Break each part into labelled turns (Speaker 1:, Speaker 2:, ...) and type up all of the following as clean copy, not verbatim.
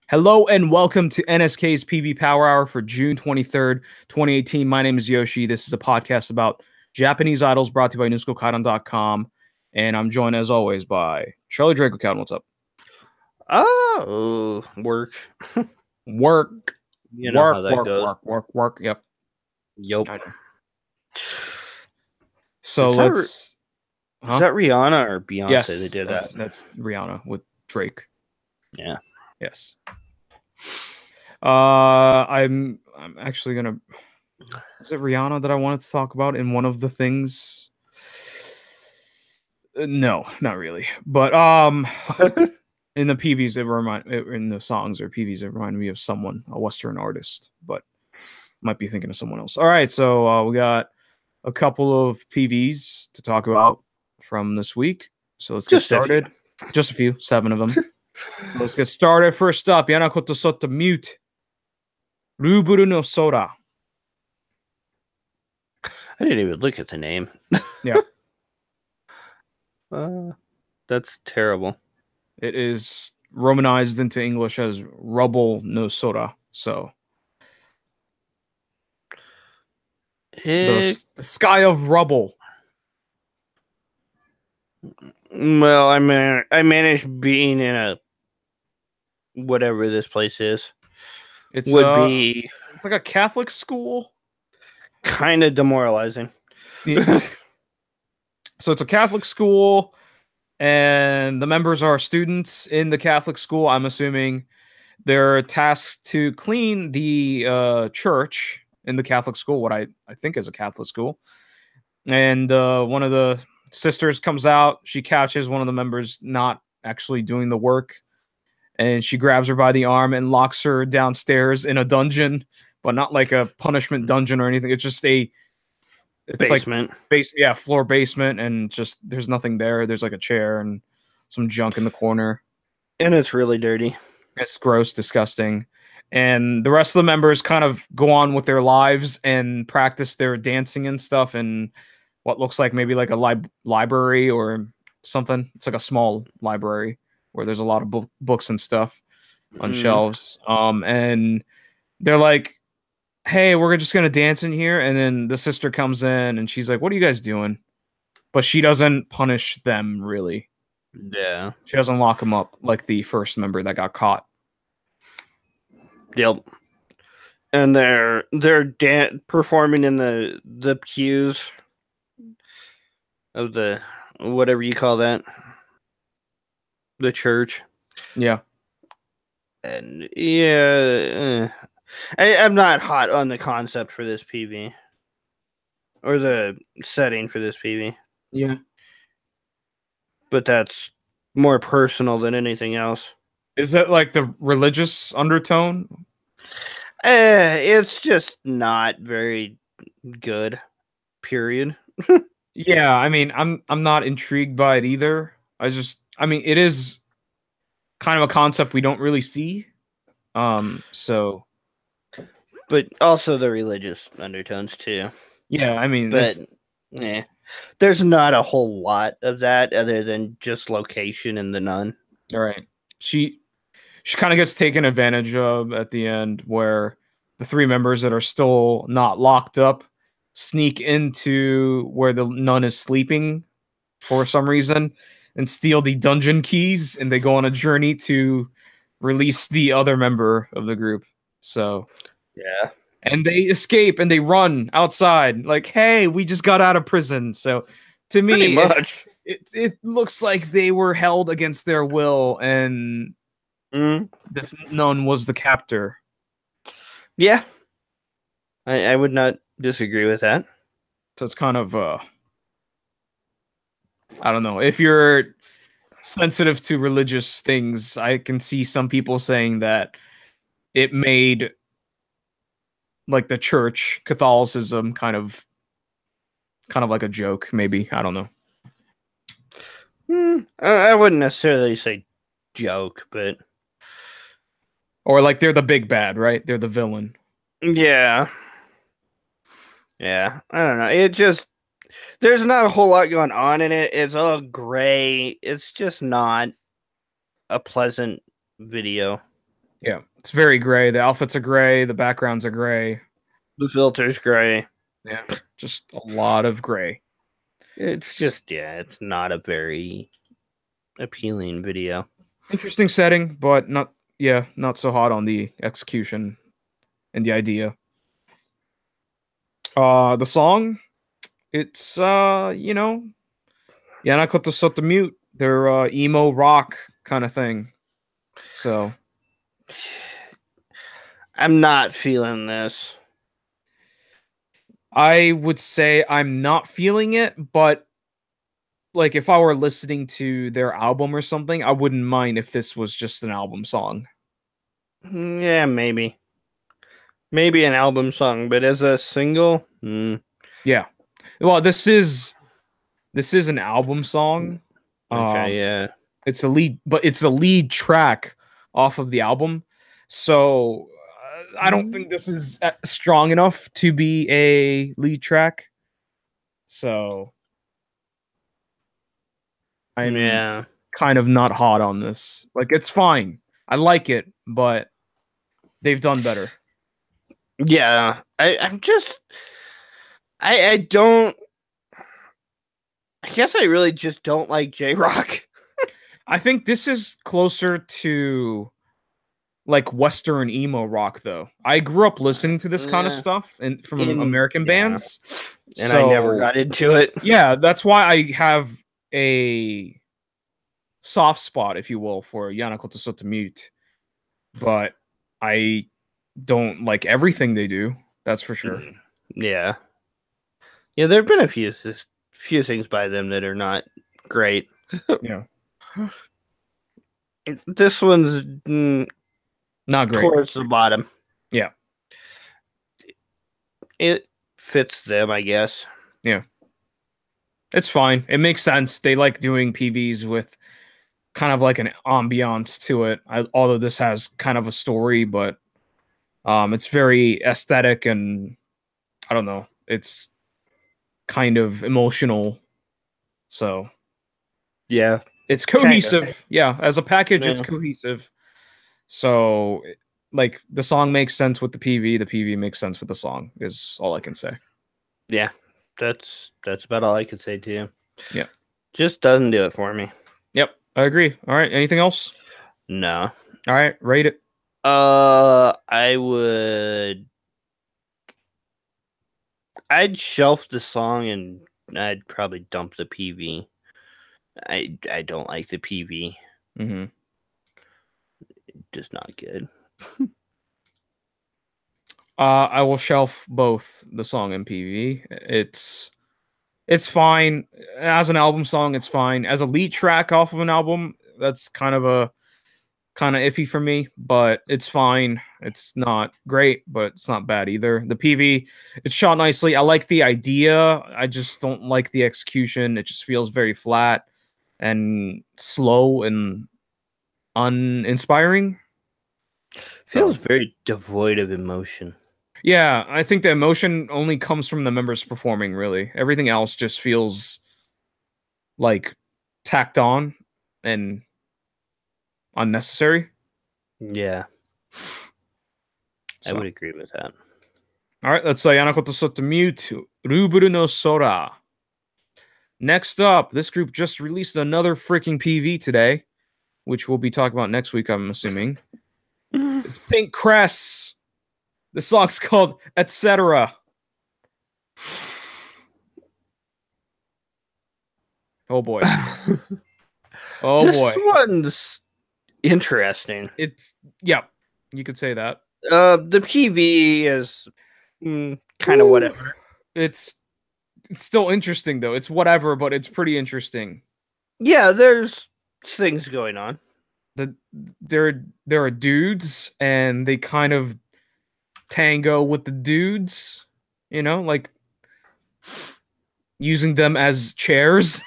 Speaker 1: Hello and welcome to NSK's PB Power Hour for June 23rd, 2018. My name is Yoshi. This is a podcast about Japanese idols brought to you by Schook and I'm joined as always by Charlie Draco. What's up?
Speaker 2: Oh, work.
Speaker 1: Work.
Speaker 2: You know how that goes.
Speaker 1: Work. Yep. So
Speaker 2: Is that Rihanna or Beyonce?
Speaker 1: Yes,
Speaker 2: they did that.
Speaker 1: That's Rihanna with Drake.
Speaker 2: Yeah.
Speaker 1: Yes. I'm actually gonna. Is it Rihanna that I wanted to talk about in one of the things? No, not really. But in the PVs, in the songs or PVs, it reminded me of someone, a Western artist, but might be thinking of someone else. All right, so we got a couple of PVs to talk about from this week. So let's get started. Just a few, 7 of them. Let's get started. First up, Yanakoto Sotto Mute. Ruburu no Sora.
Speaker 2: I didn't even look at the name.
Speaker 1: Yeah.
Speaker 2: That's terrible.
Speaker 1: It is romanized into English as Rubble no Sora. So the sky of rubble.
Speaker 2: Well, I managed being in a whatever this place is.
Speaker 1: It's like a Catholic school.
Speaker 2: Kind of demoralizing.
Speaker 1: So it's a Catholic school, and the members are students in the Catholic school. I'm assuming they're tasked to clean the church in the Catholic school, what I think is a Catholic school. And one of the sisters comes out. She catches one of the members not actually doing the work, and she grabs her by the arm and locks her downstairs in a dungeon, but not like a punishment dungeon or anything. It's just
Speaker 2: basement.
Speaker 1: Like floor basement, and just there's nothing there. There's like a chair and some junk in the corner.
Speaker 2: And it's really dirty.
Speaker 1: It's gross, disgusting. And the rest of the members kind of go on with their lives and practice their dancing and stuff in what looks like maybe like a library or something. It's like a small library where there's a lot of books and stuff on shelves. And they're like, hey, we're just going to dance in here. And then the sister comes in and she's like, what are you guys doing? But she doesn't punish them, really.
Speaker 2: Yeah.
Speaker 1: She doesn't lock them up like the first member that got caught.
Speaker 2: Yep. And they're performing in the pews of the whatever you call that, the church.
Speaker 1: Yeah.
Speaker 2: And yeah, I'm not hot on the concept for this PV or the setting for this PV.
Speaker 1: Yeah.
Speaker 2: But that's more personal than anything else.
Speaker 1: Is that like the religious undertone?
Speaker 2: It's just not very good. Period.
Speaker 1: Yeah, I mean, I'm not intrigued by it either. It is kind of a concept we don't really see. So,
Speaker 2: but also the religious undertones too.
Speaker 1: Yeah, I mean,
Speaker 2: there's not a whole lot of that other than just location and the nun.
Speaker 1: All right. She kind of gets taken advantage of at the end, where the 3 members that are still not locked up sneak into where the nun is sleeping for some reason and steal the dungeon keys, and they go on a journey to release the other member of the group. So,
Speaker 2: yeah.
Speaker 1: And they escape and they run outside like, hey, we just got out of prison. So to me, it looks like they were held against their will, and this nun was the captor.
Speaker 2: Yeah. I would not disagree with that.
Speaker 1: So it's kind of, I don't know. If you're sensitive to religious things, I can see some people saying that it made like the church, Catholicism, kind of like a joke, maybe. I don't know.
Speaker 2: I wouldn't necessarily say joke, but...
Speaker 1: Or like they're the big bad, right? They're the villain.
Speaker 2: Yeah. Yeah, I don't know. It just... There's not a whole lot going on in it. It's all gray. It's just not a pleasant video.
Speaker 1: Yeah, it's very gray. The outfits are gray. The backgrounds are gray.
Speaker 2: The filter's gray.
Speaker 1: Yeah, just a lot of gray.
Speaker 2: It's just, it's not a very appealing video.
Speaker 1: Interesting setting, but not so hot on the execution and the idea. The song, it's Yanakoto Sotto Mute. They're emo rock kind of thing. So
Speaker 2: I'm not feeling this.
Speaker 1: I would say I'm not feeling it, but like if I were listening to their album or something, I wouldn't mind if this was just an album song.
Speaker 2: Yeah, maybe. Maybe an album song, but as a single,
Speaker 1: Yeah. Well, this is an album song.
Speaker 2: Okay, yeah.
Speaker 1: It's the lead track off of the album. So I don't think this is strong enough to be a lead track. So I'm kind of not hot on this. Like, it's fine. I like it, but they've done better.
Speaker 2: Yeah, I'm just, I don't. I guess I really just don't like J-Rock.
Speaker 1: I think this is closer to like Western emo rock, though. I grew up listening to this kind of stuff and from American bands,
Speaker 2: and I never got into it.
Speaker 1: Yeah, that's why I have a soft spot, if you will, for Yanakoto Sotto Mute. But I don't like everything they do. That's for sure.
Speaker 2: Yeah. Yeah, there have been a few things by them that are not great.
Speaker 1: Yeah.
Speaker 2: This one's
Speaker 1: not great.
Speaker 2: Towards the bottom.
Speaker 1: Yeah.
Speaker 2: It fits them, I guess.
Speaker 1: Yeah. It's fine. It makes sense. They like doing PVs with kind of like an ambiance to it. Although this has kind of a story, but it's very aesthetic and I don't know. It's kind of emotional. So
Speaker 2: yeah,
Speaker 1: it's cohesive. Kind of. Yeah, as a package, it's cohesive. So like the song makes sense with the PV makes sense with the song is all I can say.
Speaker 2: Yeah, that's about all I could say to you.
Speaker 1: Yeah,
Speaker 2: just doesn't do it for me.
Speaker 1: Yep, I agree. All right, anything else?
Speaker 2: No.
Speaker 1: All right, rate it.
Speaker 2: I'd shelf the song and I'd probably dump the PV. I don't like the PV.
Speaker 1: Mm-hmm.
Speaker 2: Just not good.
Speaker 1: I will shelf both the song and PV. It's fine as an album song. It's fine as a lead track off of an album. That's kind of iffy for me, but it's fine. It's not great, but it's not bad either. The PV, it's shot nicely. I like the idea. I just don't like the execution. It just feels very flat and slow and uninspiring.
Speaker 2: Feels very devoid of emotion.
Speaker 1: Yeah, I think the emotion only comes from the members performing, really. Everything else just feels like tacked on and unnecessary.
Speaker 2: Yeah. I would agree with that.
Speaker 1: All right, let's say Yanakoto Sotto Mute, Ruburu no Sora. Next up, this group just released another freaking PV today, which we'll be talking about next week, I'm assuming. It's Pink CRES. The song's called Etc. Oh boy. Oh
Speaker 2: this
Speaker 1: boy.
Speaker 2: This one's interesting.
Speaker 1: It's, yeah, you could say that.
Speaker 2: The PV is kind of whatever.
Speaker 1: It's still interesting though. It's whatever, but it's pretty interesting.
Speaker 2: Yeah, there's things going on.
Speaker 1: There are dudes and they kind of tango with the dudes, you know, like using them as chairs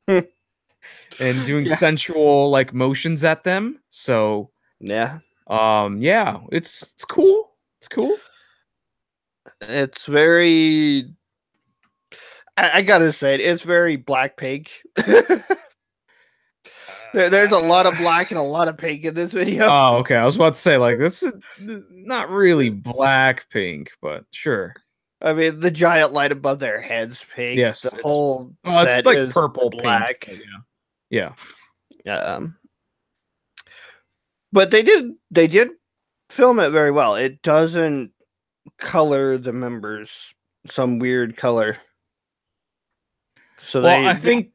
Speaker 1: and doing sensual like motions at them. So
Speaker 2: yeah,
Speaker 1: it's cool. It's cool.
Speaker 2: It's very. I gotta say it's very Blackpink. There's a lot of black and a lot of pink in this video.
Speaker 1: Oh, okay. I was about to say, like, this is not really black pink, but sure.
Speaker 2: I mean, the giant light above their heads pink.
Speaker 1: Yes,
Speaker 2: The whole
Speaker 1: it's
Speaker 2: set
Speaker 1: like
Speaker 2: is
Speaker 1: purple pink.
Speaker 2: black.
Speaker 1: Yeah.
Speaker 2: But they did film it very well. It doesn't color the members some weird color. So
Speaker 1: Well, I think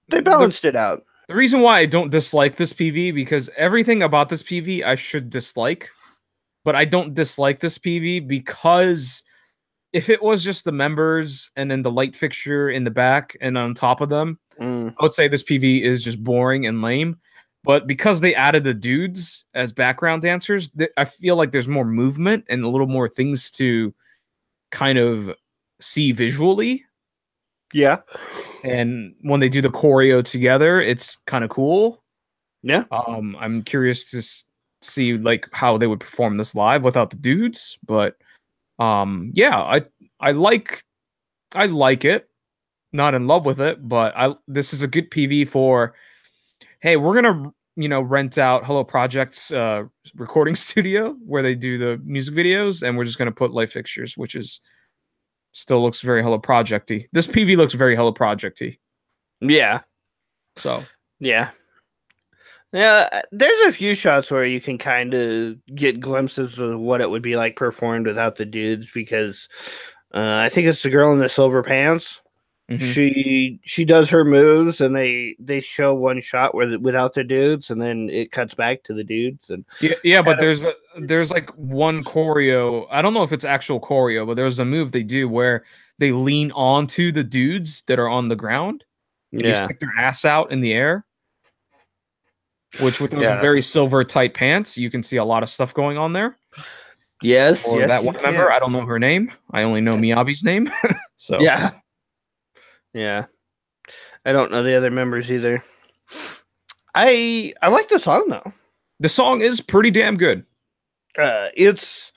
Speaker 2: they balanced it out.
Speaker 1: The reason why I don't dislike this PV, because everything about this PV I should dislike, but I don't dislike this PV because if it was just the members and then the light fixture in the back and on top of them, I would say this PV is just boring and lame. But because they added the dudes as background dancers, I feel like there's more movement and a little more things to kind of see visually.
Speaker 2: Yeah.
Speaker 1: And when they do the choreo together, it's kind of cool.
Speaker 2: Yeah.
Speaker 1: I'm curious to see like how they would perform this live without the dudes, but yeah, I like it. Not in love with it, but this is a good PV for, hey, we're gonna rent out Hello Project's recording studio where they do the music videos, and we're just gonna put light fixtures, which is still looks very Hello Project-y. This PV looks very Hello Project-y.
Speaker 2: Yeah.
Speaker 1: So
Speaker 2: yeah. Yeah, there's a few shots where you can kind of get glimpses of what it would be like performed without the dudes, because I think it's the girl in the silver pants. Mm-hmm. She does her moves, and they show one shot without the dudes, and then it cuts back to the dudes. And
Speaker 1: yeah, but there's like one choreo. I don't know if it's actual choreo, but there's a move they do where they lean onto the dudes that are on the ground. And you stick their ass out in the air. Which with those very silver tight pants, you can see a lot of stuff going on there.
Speaker 2: Yes,
Speaker 1: or
Speaker 2: yes,
Speaker 1: that one member. I don't know her name. I only know Miyabi's name. So
Speaker 2: yeah. I don't know the other members either. I like the song though.
Speaker 1: The song is pretty damn good.
Speaker 2: It's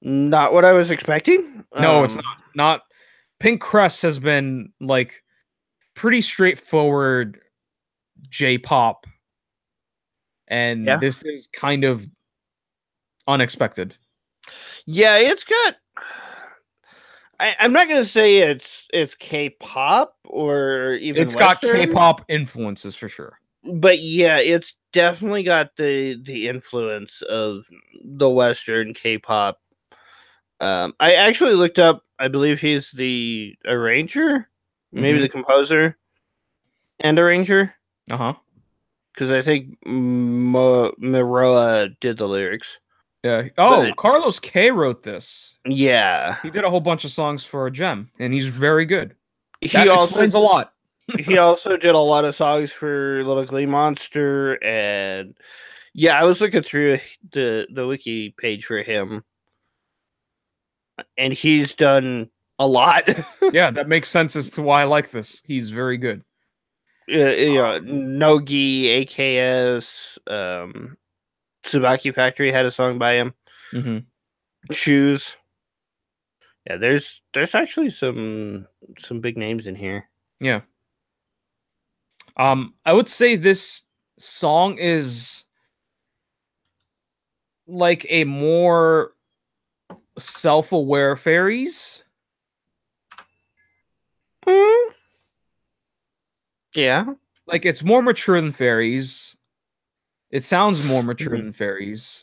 Speaker 2: not what I was expecting.
Speaker 1: No, it's not. Pink CRES has been like pretty straightforward J-pop. And this is kind of unexpected.
Speaker 2: Yeah, it's got. I'm not gonna say it's K-pop or even.
Speaker 1: It's got K-pop influences for sure.
Speaker 2: But yeah, it's definitely got the influence of the Western K-pop. I actually looked up. I believe he's the arranger, maybe the composer and arranger. Because I think Miroa did the lyrics.
Speaker 1: Yeah. Oh, Carlos K wrote this.
Speaker 2: Yeah.
Speaker 1: He did a whole bunch of songs for Gem, and he's very good.
Speaker 2: He also
Speaker 1: explains a lot.
Speaker 2: He also did a lot of songs for Little Glee Monster, and yeah, I was looking through the wiki page for him, and he's done a lot.
Speaker 1: Yeah, that makes sense as to why I like this. He's very good.
Speaker 2: Nogi, AKS, Tsubaki Factory had a song by him. Shoes. Yeah, there's actually some big names in here.
Speaker 1: Yeah. I would say this song is like a more self-aware fairies.
Speaker 2: Yeah.
Speaker 1: Like, it's more mature than fairies. It sounds more mature than fairies.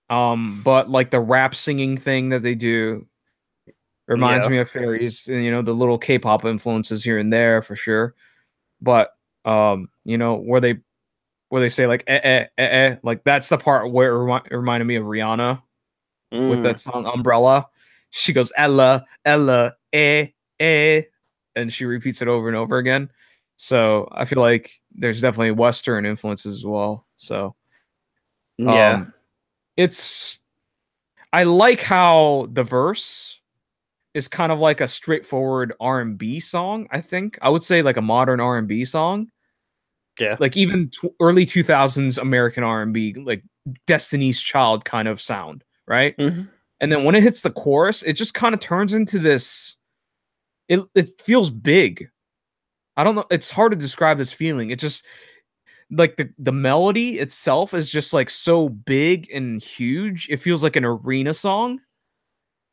Speaker 1: But like the rap singing thing that they do reminds me of fairies, and the little K-pop influences here and there for sure. But where they say like like that's the part where it reminded me of Rihanna with that song Umbrella. She goes Ella, Ella, and she repeats it over and over again. So I feel like there's definitely Western influences as well. So I like how the verse is kind of like a straightforward R&B song. I think I would say like a modern R&B song.
Speaker 2: Yeah,
Speaker 1: like even early 2000s American R&B, like Destiny's Child kind of sound, right? And then when it hits the chorus, it just kind of turns into this. It feels big. I don't know. It's hard to describe this feeling. like the melody itself is just like so big and huge. It feels like an arena song.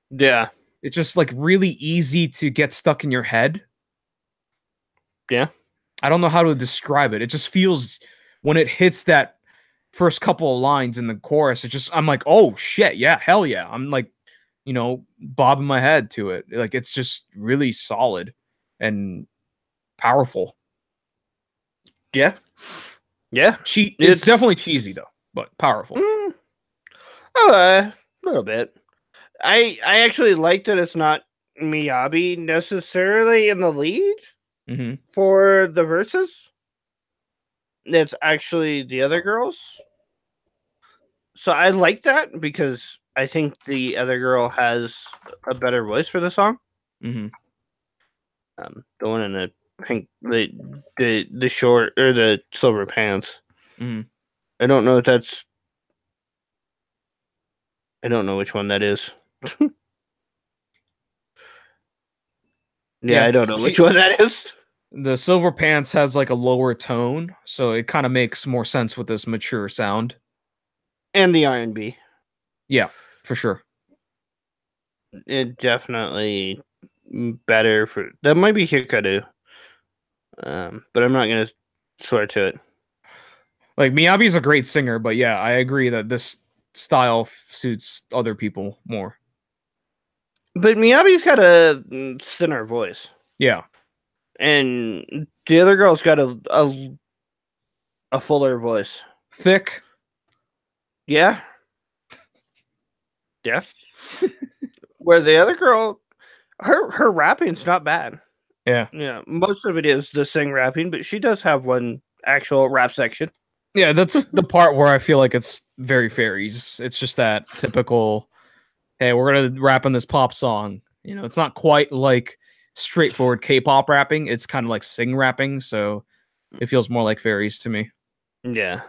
Speaker 2: Yeah.
Speaker 1: It's just like really easy to get stuck in your head.
Speaker 2: Yeah.
Speaker 1: I don't know how to describe it. It just feels when it hits that first couple of lines in the chorus, I'm like, oh shit, yeah, hell yeah. I'm like, bobbing my head to it. Like it's just really solid and powerful.
Speaker 2: Yeah. Yeah.
Speaker 1: It's definitely cheesy though, but powerful.
Speaker 2: A little bit. I actually like that it's not Miyabi necessarily in the lead for the verses. It's actually the other girls. So I like that because I think the other girl has a better voice for the song.
Speaker 1: Mm-hmm.
Speaker 2: The one in the pink, the short or the silver pants.
Speaker 1: Mm-hmm.
Speaker 2: I don't know if that's. I don't know which one that is. Yeah, I don't know which one that is.
Speaker 1: The silver pants has like a lower tone, so it kind of makes more sense with this mature sound.
Speaker 2: And the R&B.
Speaker 1: Yeah, for sure.
Speaker 2: It definitely better for that might be Hikaru. But I'm not gonna swear to it.
Speaker 1: Like Miyabi's a great singer, but yeah, I agree that this style suits other people more.
Speaker 2: But Miyabi's got a thinner voice.
Speaker 1: Yeah.
Speaker 2: And the other girl's got a fuller voice.
Speaker 1: Thick.
Speaker 2: Yeah. Yeah. Where the other girl, her rapping's not bad.
Speaker 1: Yeah.
Speaker 2: Yeah. Most of it is the sing rapping, but she does have one actual rap section.
Speaker 1: Yeah, that's the part where I feel like it's very fairies. It's just that typical, hey, we're gonna rap on this pop song. It's not quite like straightforward K-pop rapping. It's kind of like sing rapping, so it feels more like fairies to me.
Speaker 2: Yeah.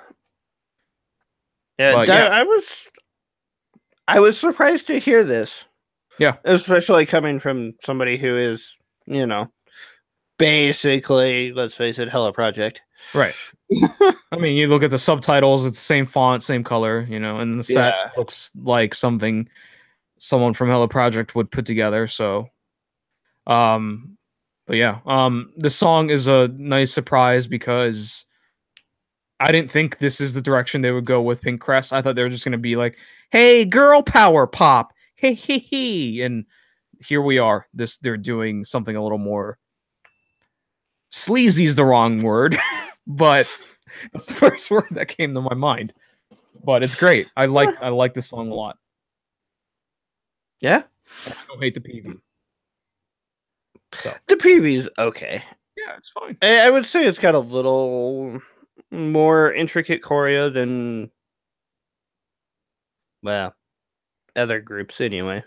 Speaker 2: Yeah,
Speaker 1: but yeah.
Speaker 2: I was surprised to hear this.
Speaker 1: Yeah.
Speaker 2: Especially coming from somebody who is, basically, let's face it, Hella Project.
Speaker 1: Right. I mean, you look at the subtitles, it's the same font, same color, and the set looks like something someone from Hella Project would put together, so but yeah, the song is a nice surprise because I didn't think this is the direction they would go with Pink CRES. I thought they were just going to be like, hey, girl power pop, hey, hey, hey, and here we are. They're doing something a little more sleazy is the wrong word, but that's the first word that came to my mind. But it's great. I like this song a lot.
Speaker 2: Yeah,
Speaker 1: I don't hate the PV. So
Speaker 2: the PV's okay.
Speaker 1: Yeah, it's fine.
Speaker 2: I would say it's got a little more intricate choreo than, well, other groups anyway.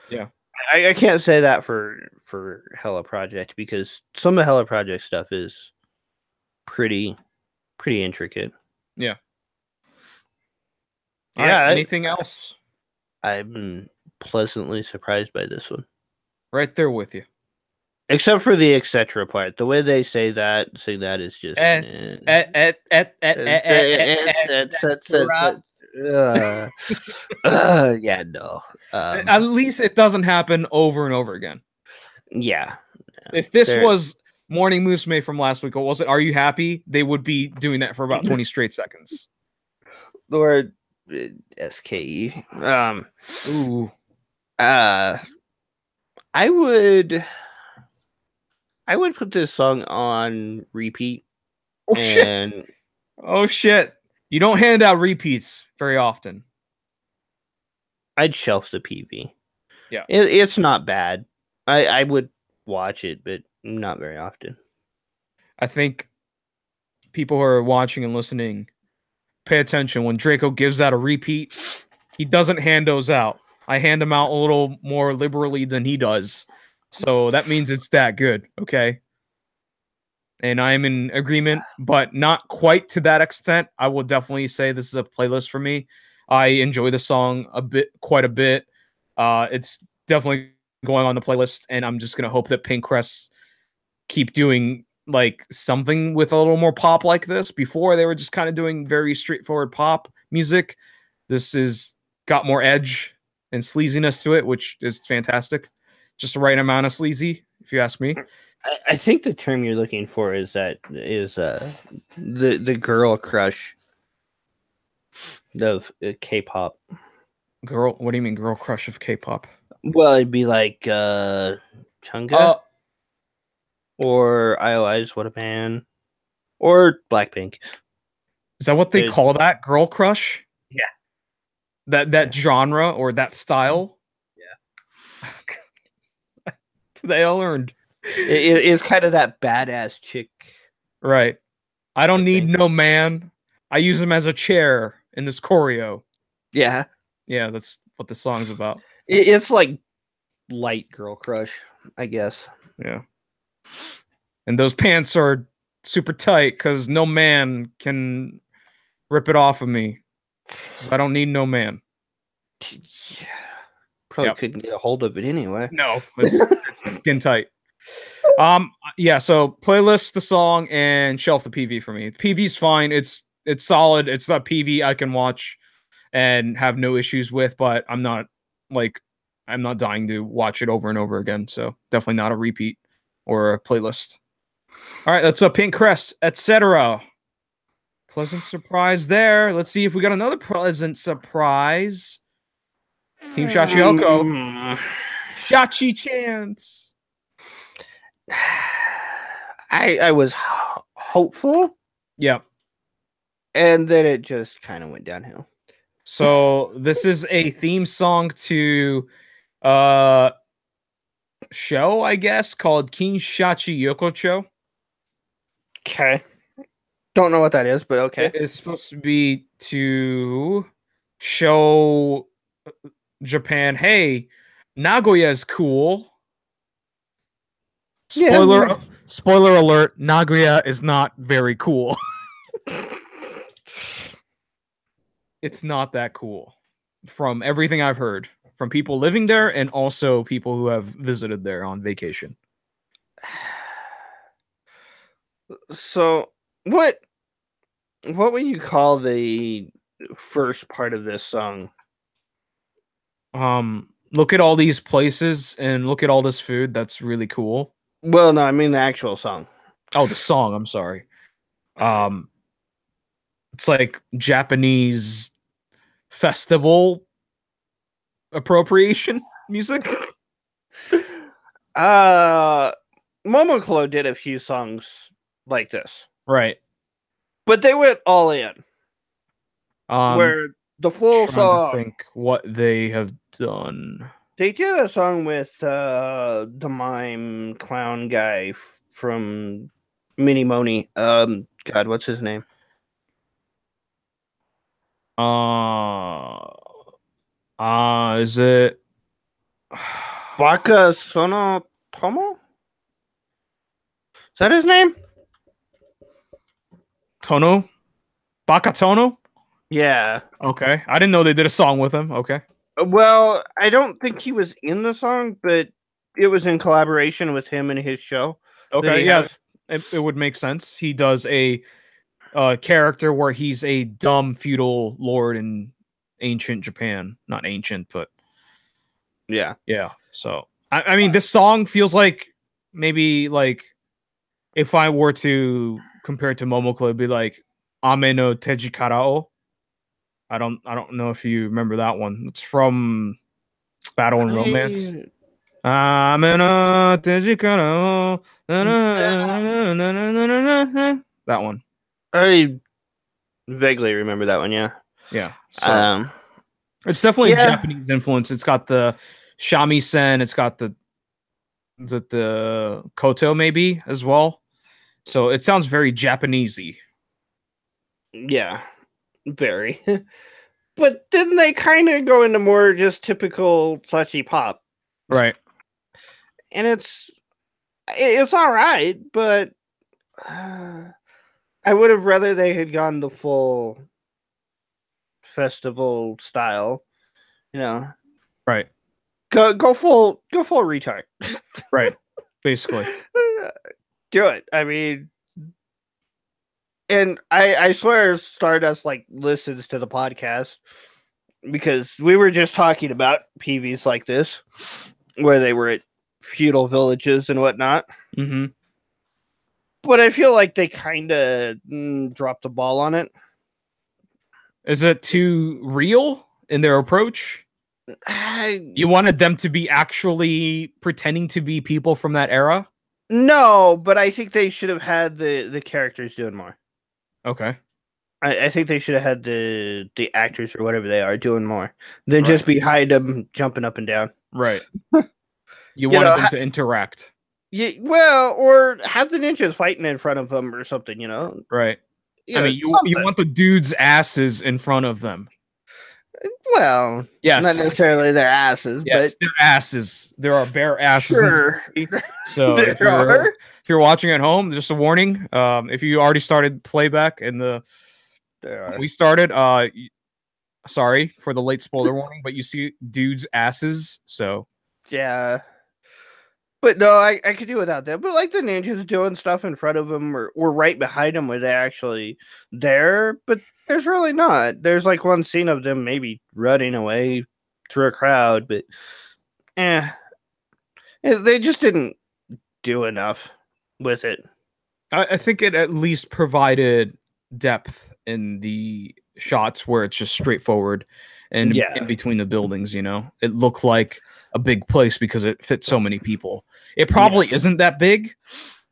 Speaker 1: Yeah.
Speaker 2: I can't say that for Hella Project because some of Hella Project stuff is pretty intricate.
Speaker 1: Yeah.
Speaker 2: Yeah.
Speaker 1: Right, anything else?
Speaker 2: I'm pleasantly surprised by this one.
Speaker 1: Right there with you.
Speaker 2: Except for the etc. part. The way they say that is just yeah, no.
Speaker 1: At least it doesn't happen over and over again.
Speaker 2: Yeah.
Speaker 1: If this was Morning Musume from last week, or was it Are You Happy? They would be doing that for about 20 straight seconds.
Speaker 2: Or SKE.
Speaker 1: Ooh.
Speaker 2: I would put this song on repeat.
Speaker 1: Oh shit. Oh shit. You don't hand out repeats very often.
Speaker 2: I'd shelf the PV.
Speaker 1: Yeah.
Speaker 2: It's not bad. I would watch it, but not very often.
Speaker 1: I think people who are watching and listening pay attention. When Draco gives out a repeat, he doesn't hand those out. I hand them out a little more liberally than he does. So that means it's that good, okay? And I'm in agreement, but not quite to that extent. I will definitely say this is a playlist for me. I enjoy the song quite a bit. It's definitely going on the playlist, and I'm just gonna hope that Pink CRES keep doing like something with a little more pop like this. Before they were just kind of doing very straightforward pop music. This is got more edge and sleaziness to it, which is fantastic. Just the right amount of sleazy, if you ask me.
Speaker 2: I think the term you're looking for is the girl crush of K-pop.
Speaker 1: Girl, what do you mean, girl crush of K-pop?
Speaker 2: Well, it'd be like Chunga or IOI's What a Man or Blackpink.
Speaker 1: Is that what they call that? Girl crush?
Speaker 2: Yeah.
Speaker 1: That genre or that style?
Speaker 2: Yeah.
Speaker 1: They all learned.
Speaker 2: It's kind of that badass chick.
Speaker 1: Right. I don't need no man. I use him as a chair in this choreo.
Speaker 2: Yeah.
Speaker 1: Yeah, that's what the song's about.
Speaker 2: It's like light girl crush, I guess.
Speaker 1: Yeah. And those pants are super tight because no man can rip it off of me. Because I don't need no man.
Speaker 2: Yeah. Probably couldn't get a hold of it anyway.
Speaker 1: No, it's skin tight. Yeah, so playlist the song and shelf the PV for me. PV's fine. It's solid. It's not PV I can watch and have no issues with, but I'm not dying to watch it over and over again. So definitely not a repeat or a playlist. All right, that's a Pink Crest, etc. Pleasant surprise there. Let's see if we got another pleasant surprise. Team Syachihoko. Shachi chance.
Speaker 2: I was hopeful.
Speaker 1: Yep.
Speaker 2: And then it just kind of went downhill.
Speaker 1: So this is a theme song to show, I guess, called Kin Shachi
Speaker 2: Okay. Don't know what that is, but okay.
Speaker 1: It is supposed to be to show Japan, hey, Nagoya is cool. Spoiler alert, Nagoya is not very cool. It's not that cool. From everything I've heard. From people living there and also people who have visited there on vacation.
Speaker 2: So, what would you call the first part of this song?
Speaker 1: Look at all these places and look at all this food. That's really cool.
Speaker 2: Well, no, I mean the actual song.
Speaker 1: Oh, the song. I'm sorry. It's like Japanese festival appropriation music.
Speaker 2: Momoclo did a few songs like this,
Speaker 1: right?
Speaker 2: But they went all in. Where the full song.
Speaker 1: To think what they have done.
Speaker 2: They did a song with the mime clown guy from Mini Moni. God, what's his name?
Speaker 1: Is it
Speaker 2: Baka Sono Tomo? Is that his name?
Speaker 1: Tono? Baka Tono?
Speaker 2: Yeah.
Speaker 1: Okay. I didn't know they did a song with him. Okay.
Speaker 2: Well, I don't think he was in the song, but it was in collaboration with him and his show.
Speaker 1: Okay, yeah. It would make sense. He does a character where he's a dumb feudal lord in ancient Japan. Not ancient, but
Speaker 2: yeah.
Speaker 1: Yeah. So I mean this song feels like maybe like if I were to compare it to Momoclo, it'd be like Ame no Tejikarao. I don't know if you remember that one. It's from Battle and Romance. Ame no Tejikarao. That one.
Speaker 2: I vaguely remember that one, yeah.
Speaker 1: Yeah. So, it's definitely a Japanese influence. It's got the shamisen, it's got the koto maybe as well. So it sounds very Japanesey.
Speaker 2: Yeah. Very. But then they kind of go into more just typical slushy pop.
Speaker 1: Right.
Speaker 2: And it's all right, but I would have rather they had gone the full festival style, you know.
Speaker 1: Right.
Speaker 2: Go full retard.
Speaker 1: Right. Basically.
Speaker 2: do it. I mean, and I swear Stardust like listens to the podcast because we were just talking about PVs like this where they were at feudal villages and whatnot.
Speaker 1: Mm-hmm.
Speaker 2: But I feel like they kind of dropped the ball on it.
Speaker 1: Is it too real in their approach? You wanted them to be actually pretending to be people from that era?
Speaker 2: No, but I think they should have had the characters doing more.
Speaker 1: Okay.
Speaker 2: I think they should have had the actors or whatever they are doing more than just behind them jumping up and down.
Speaker 1: Right. You wanted them to interact.
Speaker 2: Yeah, well, or have the ninjas fighting in front of them or something, you know?
Speaker 1: Right.
Speaker 2: Yeah,
Speaker 1: I mean, you want the dudes' asses in front of them.
Speaker 2: Well,
Speaker 1: yes,
Speaker 2: not necessarily their asses,
Speaker 1: yes,
Speaker 2: but
Speaker 1: their asses. There are bare asses.
Speaker 2: Sure.
Speaker 1: So if you're watching at home, just a warning. If you already started playback and we started, sorry for the late spoiler warning, but you see dudes' asses, so
Speaker 2: yeah. But no, I could do without that. But like the ninjas doing stuff in front of them or right behind them where they're actually there, but there's really not. There's like one scene of them maybe running away through a crowd, but they just didn't do enough with it.
Speaker 1: I think it at least provided depth in the shots where it's just straightforward and in between the buildings, you know. It looked like a big place because it fit so many people. It probably isn't that big,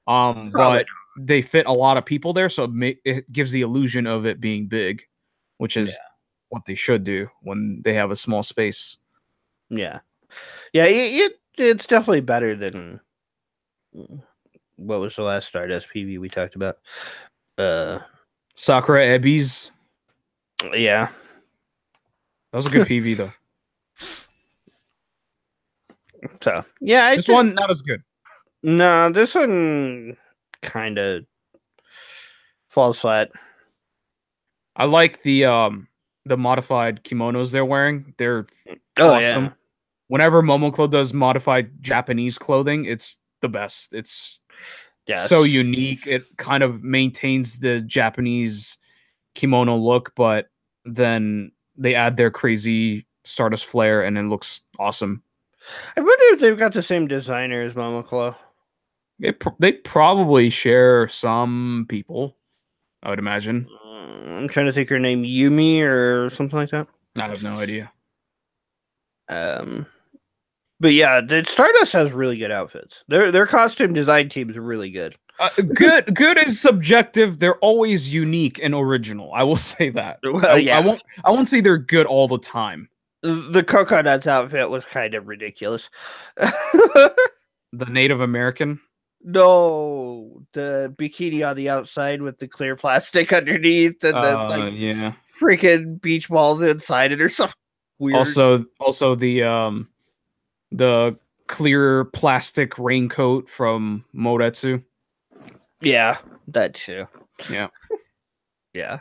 Speaker 1: but they fit a lot of people there, so it gives the illusion of it being big, which is what they should do when they have a small space.
Speaker 2: Yeah. Yeah, it's definitely better than what was the last Stardust PV we talked about?
Speaker 1: Sakura Ebis.
Speaker 2: Yeah.
Speaker 1: That was a good PV though.
Speaker 2: So yeah,
Speaker 1: this one not as good.
Speaker 2: No, this one kind of falls flat.
Speaker 1: I like the modified kimonos they're wearing. They're awesome. Yeah. Whenever Momoclo does modified Japanese clothing, it's the best. It's so unique. It kind of maintains the Japanese kimono look, but then they add their crazy Stardust flair, and it looks awesome.
Speaker 2: I wonder if they've got the same designer as Momoclo.
Speaker 1: They probably share some people, I would imagine.
Speaker 2: I'm trying to think her name, Yumi or something like that.
Speaker 1: I have no idea.
Speaker 2: But yeah, the Stardust has really good outfits. Their costume design team is really good.
Speaker 1: Good is subjective. They're always unique and original. I will say that.
Speaker 2: Well,
Speaker 1: I won't say they're good all the time.
Speaker 2: The Coconut's outfit was kind of ridiculous.
Speaker 1: The Native American?
Speaker 2: No, the bikini on the outside with the clear plastic underneath, and then freaking beach balls inside it or something weird.
Speaker 1: Also the clear plastic raincoat from Moretsu.
Speaker 2: Yeah, that too.
Speaker 1: Yeah.
Speaker 2: Yeah.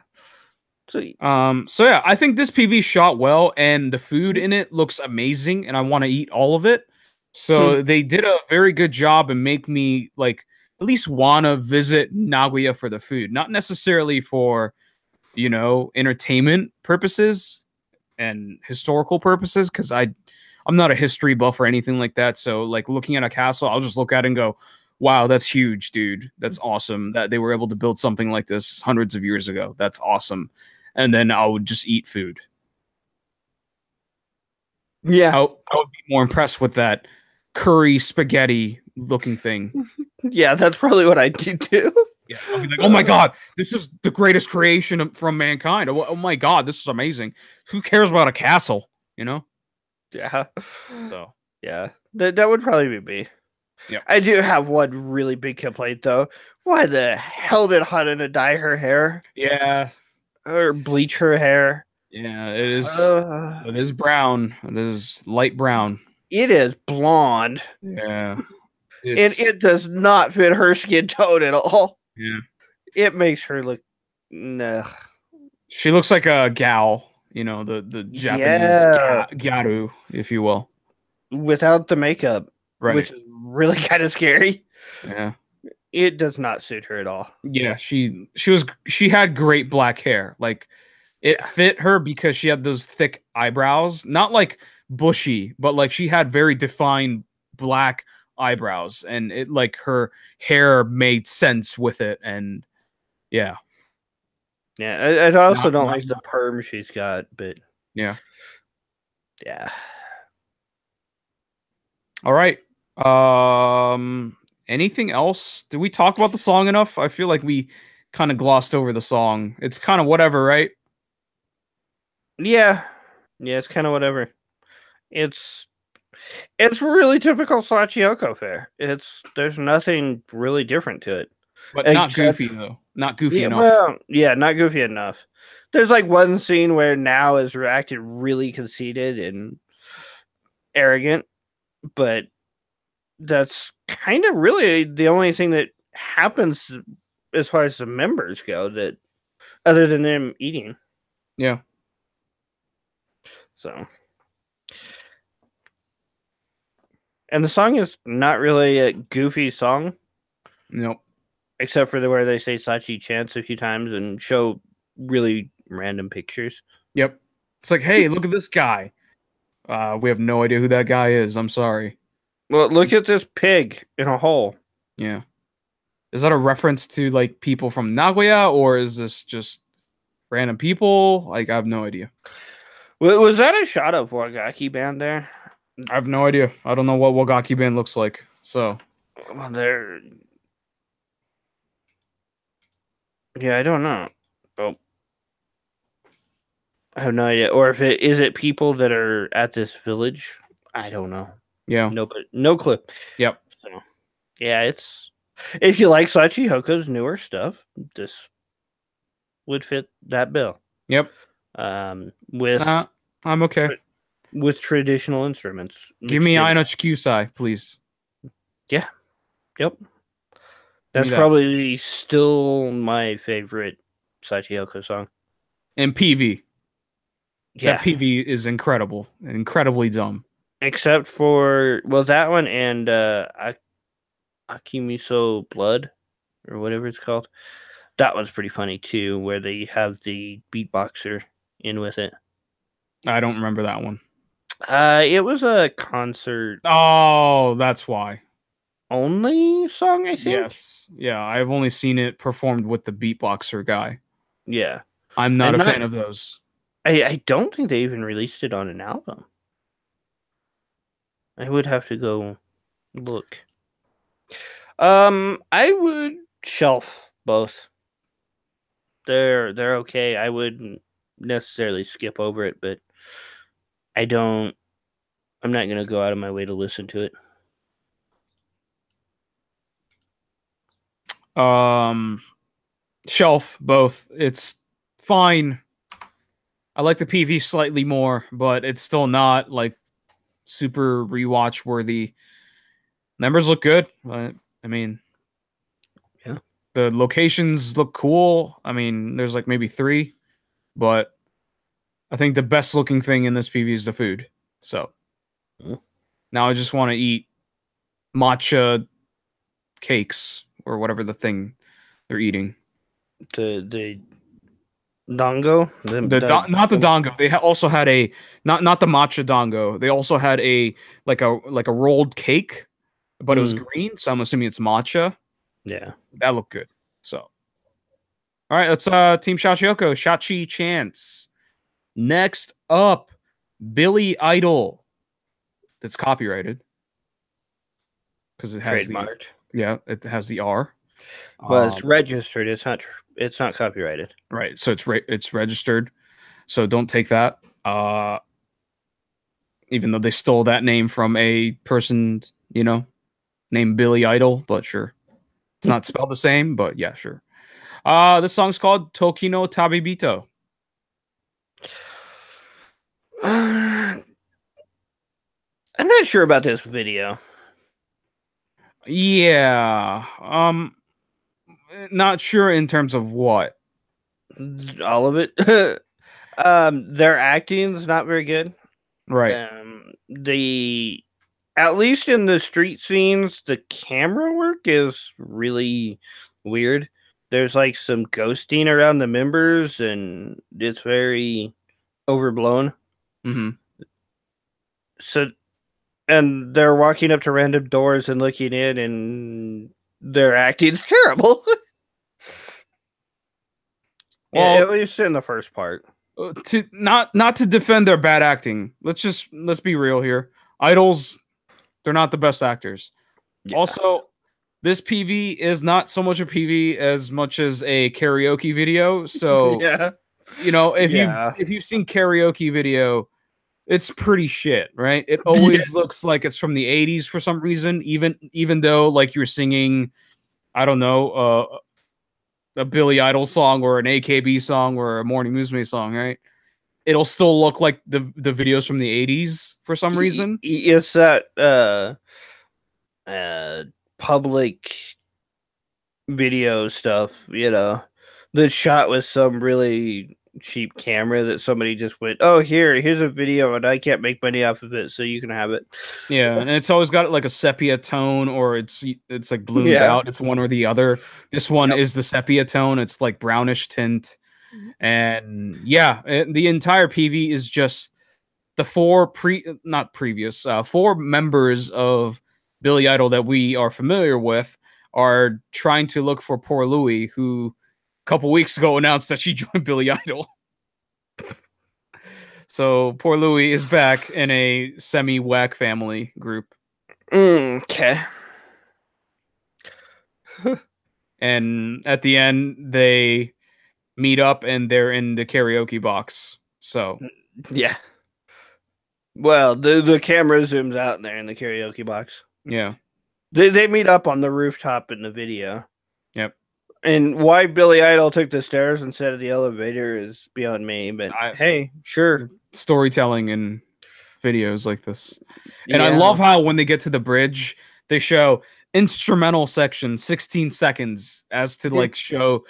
Speaker 1: So yeah, I think this PV shot well, and the food in it looks amazing, and I want to eat all of it. So they did a very good job and make me like at least want to visit Nagoya for the food, not necessarily for, you know, entertainment purposes and historical purposes, because I'm not a history buff or anything like that. So like looking at a castle, I'll just look at it and go, wow, that's huge, dude. That's awesome that they were able to build something like this hundreds of years ago. That's awesome. And then I would just eat food.
Speaker 2: Yeah.
Speaker 1: I would be more impressed with that curry spaghetti looking thing.
Speaker 2: Yeah, that's probably what I do too.
Speaker 1: Yeah, I'll be like, oh my god, this is the greatest creation from mankind. Oh my god, this is amazing. Who cares about a castle, you know?
Speaker 2: Yeah.
Speaker 1: So
Speaker 2: yeah, that would probably be me.
Speaker 1: Yeah.
Speaker 2: I do have one really big complaint though. Why the hell did Hanana dye her hair?
Speaker 1: Yeah.
Speaker 2: Or bleach her hair?
Speaker 1: Yeah, it is. It is brown. It is light brown.
Speaker 2: It is blonde.
Speaker 1: Yeah.
Speaker 2: And it does not fit her skin tone at all.
Speaker 1: Yeah.
Speaker 2: It makes her look. Nah.
Speaker 1: She looks like a gal, you know, the Japanese gyaru, if you will.
Speaker 2: Without the makeup.
Speaker 1: Right.
Speaker 2: Which is really kind of scary.
Speaker 1: Yeah.
Speaker 2: It does not suit her at all.
Speaker 1: Yeah, she had great black hair. Like it
Speaker 2: Yeah.
Speaker 1: fit her because she had those thick eyebrows, not like bushy, but like she had very defined black eyebrows, and it like her hair made sense with it, and yeah,
Speaker 2: Yeah, I also
Speaker 1: not
Speaker 2: don't
Speaker 1: not
Speaker 2: like the perm she's got, but
Speaker 1: yeah.
Speaker 2: yeah.
Speaker 1: All right. Anything else? Did we talk about the song enough? I feel like we kind of glossed over the song. It's kind of whatever, right?
Speaker 2: Yeah. Yeah, it's kind of whatever. It's really typical Syachihoko fare. There's nothing really different to it.
Speaker 1: But not
Speaker 2: Except
Speaker 1: goofy though. Not goofy
Speaker 2: yeah,
Speaker 1: enough.
Speaker 2: well, yeah, not goofy enough. There's like one scene where Now is acted really conceited and arrogant, but that's kind of really the only thing that happens as far as the members go, that other than them eating.
Speaker 1: Yeah.
Speaker 2: So, and the song is not really a goofy song,
Speaker 1: Nope.
Speaker 2: except for where they say Sachi chants a few times and show really random pictures.
Speaker 1: Yep. It's like, hey, look at this guy. We have no idea who that guy is. I'm sorry.
Speaker 2: Well, look at this pig in a hole.
Speaker 1: Yeah. Is that a reference to like people from Nagoya, or is this just random people? Like, I have no idea.
Speaker 2: Was that a shot of Wagaki band there?
Speaker 1: I have no idea. I don't know what Wagaki band looks like. So,
Speaker 2: Well, they're yeah, I don't know. Oh, I have no idea. Or if it people that are at this village. I don't know.
Speaker 1: yeah.
Speaker 2: No clue.
Speaker 1: Yep.
Speaker 2: So, yeah, it's if you like Sachihoko's newer stuff, this would fit that bill.
Speaker 1: Yep.
Speaker 2: With
Speaker 1: I'm okay.
Speaker 2: With traditional instruments.
Speaker 1: Give me Aino Chikusai, please.
Speaker 2: Yeah. Yep. That's probably still my favorite Syachihoko song.
Speaker 1: And PV.
Speaker 2: Yeah.
Speaker 1: That PV is incredible. Incredibly dumb.
Speaker 2: Except for, well, that one and Akimiso Blood, or whatever it's called. That one's pretty funny too, where they have the beatboxer in with it.
Speaker 1: I don't remember that one.
Speaker 2: It was a concert.
Speaker 1: Oh, that's why.
Speaker 2: Only song, I think.
Speaker 1: Yes. Yeah, I've only seen it performed with the beatboxer guy.
Speaker 2: Yeah.
Speaker 1: I'm not a fan of those.
Speaker 2: I don't think they even released it on an album. I would have to go look. I would shelf both. They're okay. I wouldn't necessarily skip over it, but I'm not gonna go out of my way to listen to it.
Speaker 1: Shelf both. It's fine. I like the PV slightly more, but it's still not like super rewatch worthy. Numbers look good. I mean,
Speaker 2: yeah,
Speaker 1: the locations look cool. I mean, there's like maybe 3, but I think the best looking thing in this PV is the food. So now I just want to eat matcha cakes or whatever the thing they're eating.
Speaker 2: The dango,
Speaker 1: not the dango. They also had a not the matcha dango. They also had a like a rolled cake, but it was green. So I'm assuming it's matcha.
Speaker 2: Yeah,
Speaker 1: that looked good. So, all right, let's Team Syachihoko, Shachi Chance. Next up, Billy Idol. That's copyrighted because it has
Speaker 2: trademarked.
Speaker 1: It has the R.
Speaker 2: Well, it's registered. It's not copyrighted.
Speaker 1: Right. So it's registered. So don't take that. Even though they stole that name from a person, named Billy Idol, but sure. It's not spelled the same, but yeah, sure. This song's called Tokino Tabibito.
Speaker 2: I'm not sure about this video.
Speaker 1: Yeah. Not sure in terms of what.
Speaker 2: All of it. Their acting's not very good.
Speaker 1: Right.
Speaker 2: The at least in the street scenes, the camera work is really weird. There's like some ghosting around the members, and it's very overblown.
Speaker 1: Mm-hmm.
Speaker 2: So, and they're walking up to random doors and looking in, and their acting's terrible.
Speaker 1: Well,
Speaker 2: At least in the first part.
Speaker 1: to not to defend their bad acting. Let's be real here. Idols, they're not the best actors.
Speaker 2: Yeah.
Speaker 1: Also, this PV is not so much a PV as much as a karaoke video. So,
Speaker 2: Yeah.
Speaker 1: you know,
Speaker 2: Yeah.
Speaker 1: if you've seen karaoke video, it's pretty shit, right? It always looks like it's from the 80s for some reason, even though like you're singing, I don't know, a Billy Idol song or an AKB song or a Morning Musume song, right? It'll still look like the videos from the 80s for some reason.
Speaker 2: It's that public video stuff, you know. The shot with some really cheap camera that somebody just went, "Oh, here's a video and I can't make money off of it, so you can have it."
Speaker 1: Yeah, and it's always got like a sepia tone or it's like bloomed
Speaker 2: Yeah.
Speaker 1: out. It's one or the other. This one
Speaker 2: Yep.
Speaker 1: is the sepia tone. It's like brownish tint. And yeah, the entire PV is just the four members of Billy Idol that we are familiar with are trying to look for poor Louie, who a couple weeks ago announced that she joined Billy Idol. So poor Louie is back in a semi-whack family group.
Speaker 2: Okay.
Speaker 1: And at the end, they meet up and they're in the karaoke box. So
Speaker 2: Yeah. Well, the camera zooms out in there in the karaoke box.
Speaker 1: yeah.
Speaker 2: They meet up on the rooftop in the video.
Speaker 1: Yep.
Speaker 2: And why Billy Idol took the stairs instead of the elevator is beyond me. But hey, sure.
Speaker 1: Storytelling in videos like this. And I love how when they get to the bridge, they show instrumental section 16 seconds as to like show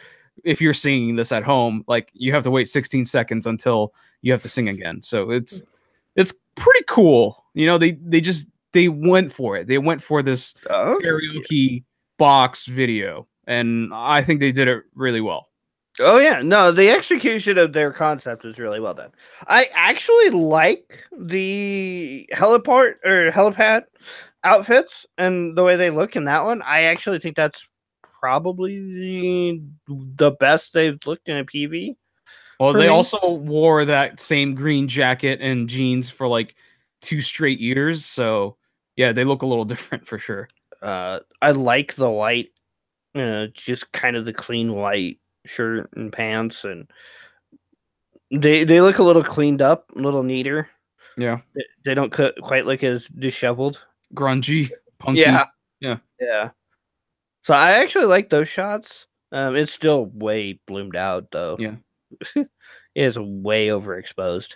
Speaker 1: if you're singing this at home, like you have to wait 16 seconds until you have to sing again. So it's pretty cool. You know, they went for it. They went for this karaoke box video, and I think they did it really well.
Speaker 2: Oh yeah, no, the execution of their concept is really well done. I actually like the helipad outfits and the way they look in that one. I actually think that's probably the best they've looked in a PV.
Speaker 1: Well, they also wore that same green jacket and jeans for like 2 straight years, so yeah, they look a little different for sure.
Speaker 2: I like the white, just kind of the clean white shirt and pants, and they look a little cleaned up, a little neater.
Speaker 1: Yeah,
Speaker 2: they don't quite look as disheveled,
Speaker 1: grungy, punky.
Speaker 2: Yeah. So I actually like those shots. It's still way bloomed out though.
Speaker 1: Yeah,
Speaker 2: it is way overexposed.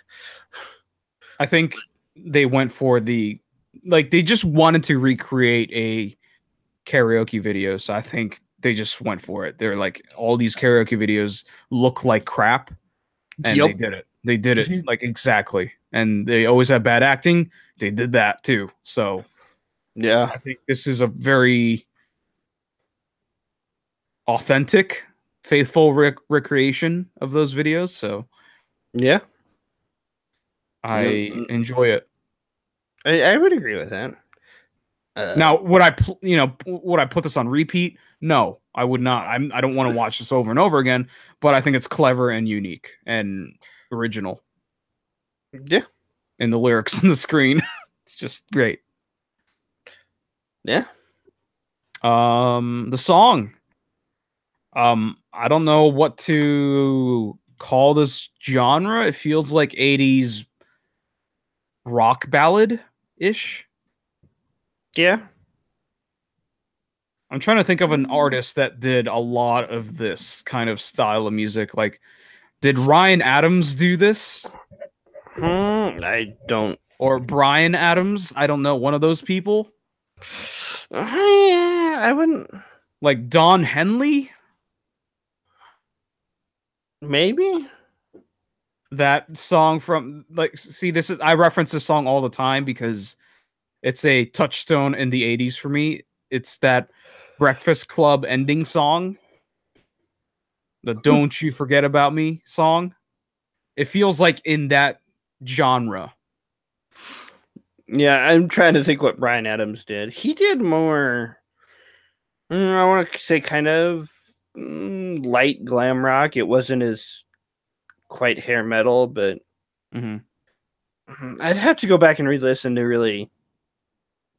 Speaker 1: I think they went for they just wanted to recreate a karaoke video, so I think they just went for it. They're like, all these karaoke videos look like crap, and they did it. They did it like exactly, and they always have bad acting. They did that too. So
Speaker 2: yeah,
Speaker 1: I think this is a very authentic, faithful recreation of those videos. So
Speaker 2: yeah,
Speaker 1: I enjoy it.
Speaker 2: I would agree with that.
Speaker 1: Now, would I put this on repeat? No, I would not. I don't want to watch this over and over again, but I think it's clever and unique and original.
Speaker 2: Yeah.
Speaker 1: And the lyrics on the screen, it's just great.
Speaker 2: Yeah.
Speaker 1: The song. I don't know what to call this genre. It feels like 80s rock ballad-ish.
Speaker 2: Yeah.
Speaker 1: I'm trying to think of an artist that did a lot of this kind of style of music. Like, did Ryan Adams do this?
Speaker 2: I don't.
Speaker 1: Or Bryan Adams? I don't know. One of those people?
Speaker 2: I wouldn't.
Speaker 1: Like Don Henley?
Speaker 2: Maybe.
Speaker 1: That song from, like, see, I reference this song all the time because It's a touchstone in the 80s for me. It's that Breakfast Club ending song, the Don't You Forget About Me song. It feels like in that genre.
Speaker 2: Yeah, I'm trying to think what Bryan Adams did. He did more, I want to say kind of light glam rock. It wasn't as quite hair metal, but I'd have to go back and re-listen to really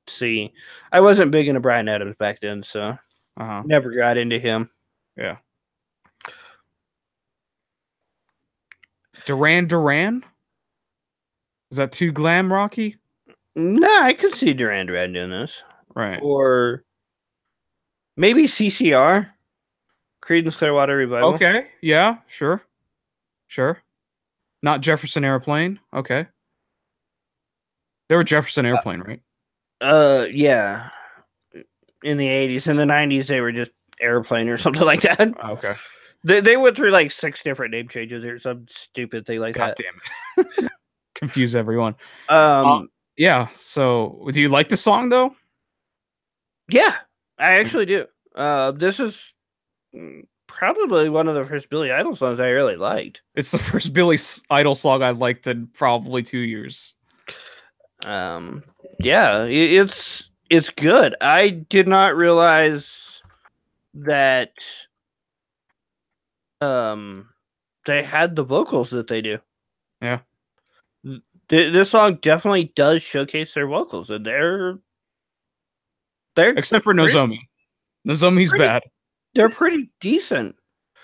Speaker 2: see. I wasn't big into Bryan Adams back then, so never got into him.
Speaker 1: Yeah. Duran Duran? Is that too glam rocky?
Speaker 2: Nah, I could see Duran Duran doing this.
Speaker 1: Right.
Speaker 2: Or maybe CCR, Creedence Clearwater Revival.
Speaker 1: Okay. Yeah, sure. Sure. Not Jefferson Airplane. Okay. They were Jefferson Airplane, right?
Speaker 2: Yeah. In the 80s. In the 90s, they were just Airplane or something like that.
Speaker 1: Okay.
Speaker 2: They went through like 6 different name changes or some stupid thing like
Speaker 1: God
Speaker 2: that.
Speaker 1: damn it. Confuse everyone. Yeah. So, do you like the song though?
Speaker 2: Yeah, I actually do. This is probably one of the first Billy Idol songs I really liked.
Speaker 1: It's the first Billy Idol song I liked in probably 2 years.
Speaker 2: Yeah, it's good. I did not realize that they had the vocals that they do.
Speaker 1: Yeah.
Speaker 2: This song definitely does showcase their vocals, and they're
Speaker 1: except for Nozomi. Nozomi's bad.
Speaker 2: They're pretty decent.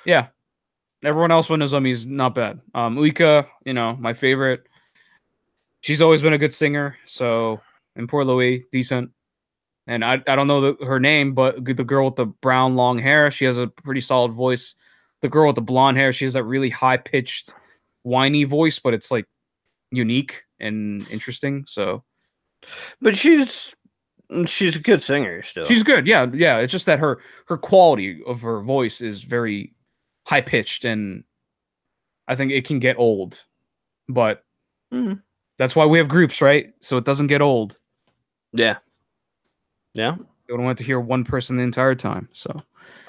Speaker 1: Yeah. Everyone else but Nozomi's not bad. Uika, my favorite. She's always been a good singer. So, and poor Louis, decent. And I don't know her name, but the girl with the brown long hair, she has a pretty solid voice. The girl with the blonde hair, she has that really high pitched, whiny voice, but it's like unique and interesting. So,
Speaker 2: but she's a good singer still.
Speaker 1: She's good. Yeah. It's just that her quality of her voice is very high pitched, and I think it can get old. But that's why we have groups, right? So it doesn't get old.
Speaker 2: Yeah. Yeah.
Speaker 1: You don't want to hear one person the entire time. So,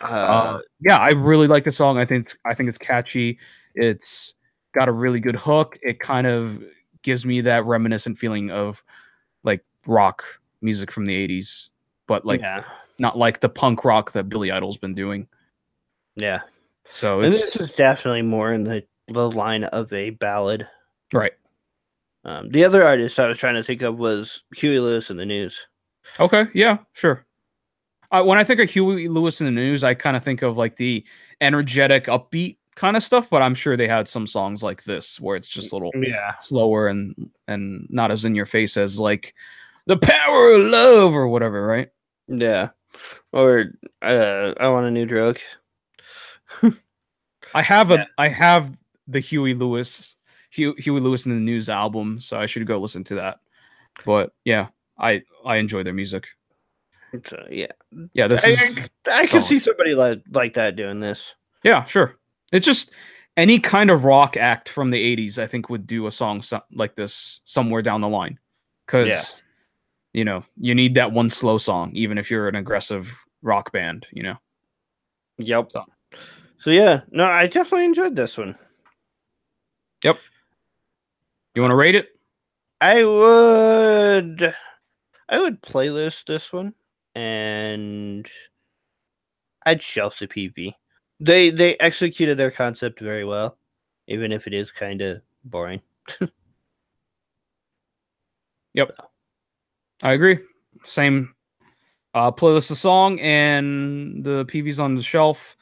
Speaker 1: yeah, I really like the song. I think it's catchy. It's got a really good hook. It kind of gives me that reminiscent feeling of like rock music from the 80s, but like not like the punk rock that Billy Idol's been doing.
Speaker 2: Yeah.
Speaker 1: So
Speaker 2: this is definitely more in the line of a ballad.
Speaker 1: Right.
Speaker 2: The other artist I was trying to think of was Huey Lewis and the News.
Speaker 1: Okay, yeah, sure. When I think of Huey Lewis and the News, I kind of think of like the energetic, upbeat kind of stuff, but I'm sure they had some songs like this where it's just a little slower and not as in your face as like The Power of Love or whatever, right?
Speaker 2: Yeah. Or I Want a New Drug.
Speaker 1: I have the Huey Lewis and the News album, so I should go listen to that. But yeah, I enjoy their music.
Speaker 2: Yeah.
Speaker 1: I
Speaker 2: can see somebody like that doing this.
Speaker 1: Yeah, sure. It's just any kind of rock act from the 80s, I think, would do a song like this somewhere down the line. Because, you need that one slow song, even if you're an aggressive rock band,
Speaker 2: Yep. So yeah, no, I definitely enjoyed this one.
Speaker 1: Yep. You want to rate it?
Speaker 2: I would playlist this one, and I'd shelf the PV. They executed their concept very well, even if it is kind of boring.
Speaker 1: Yep. I agree. Same playlist the song, and the PV's on the shelf.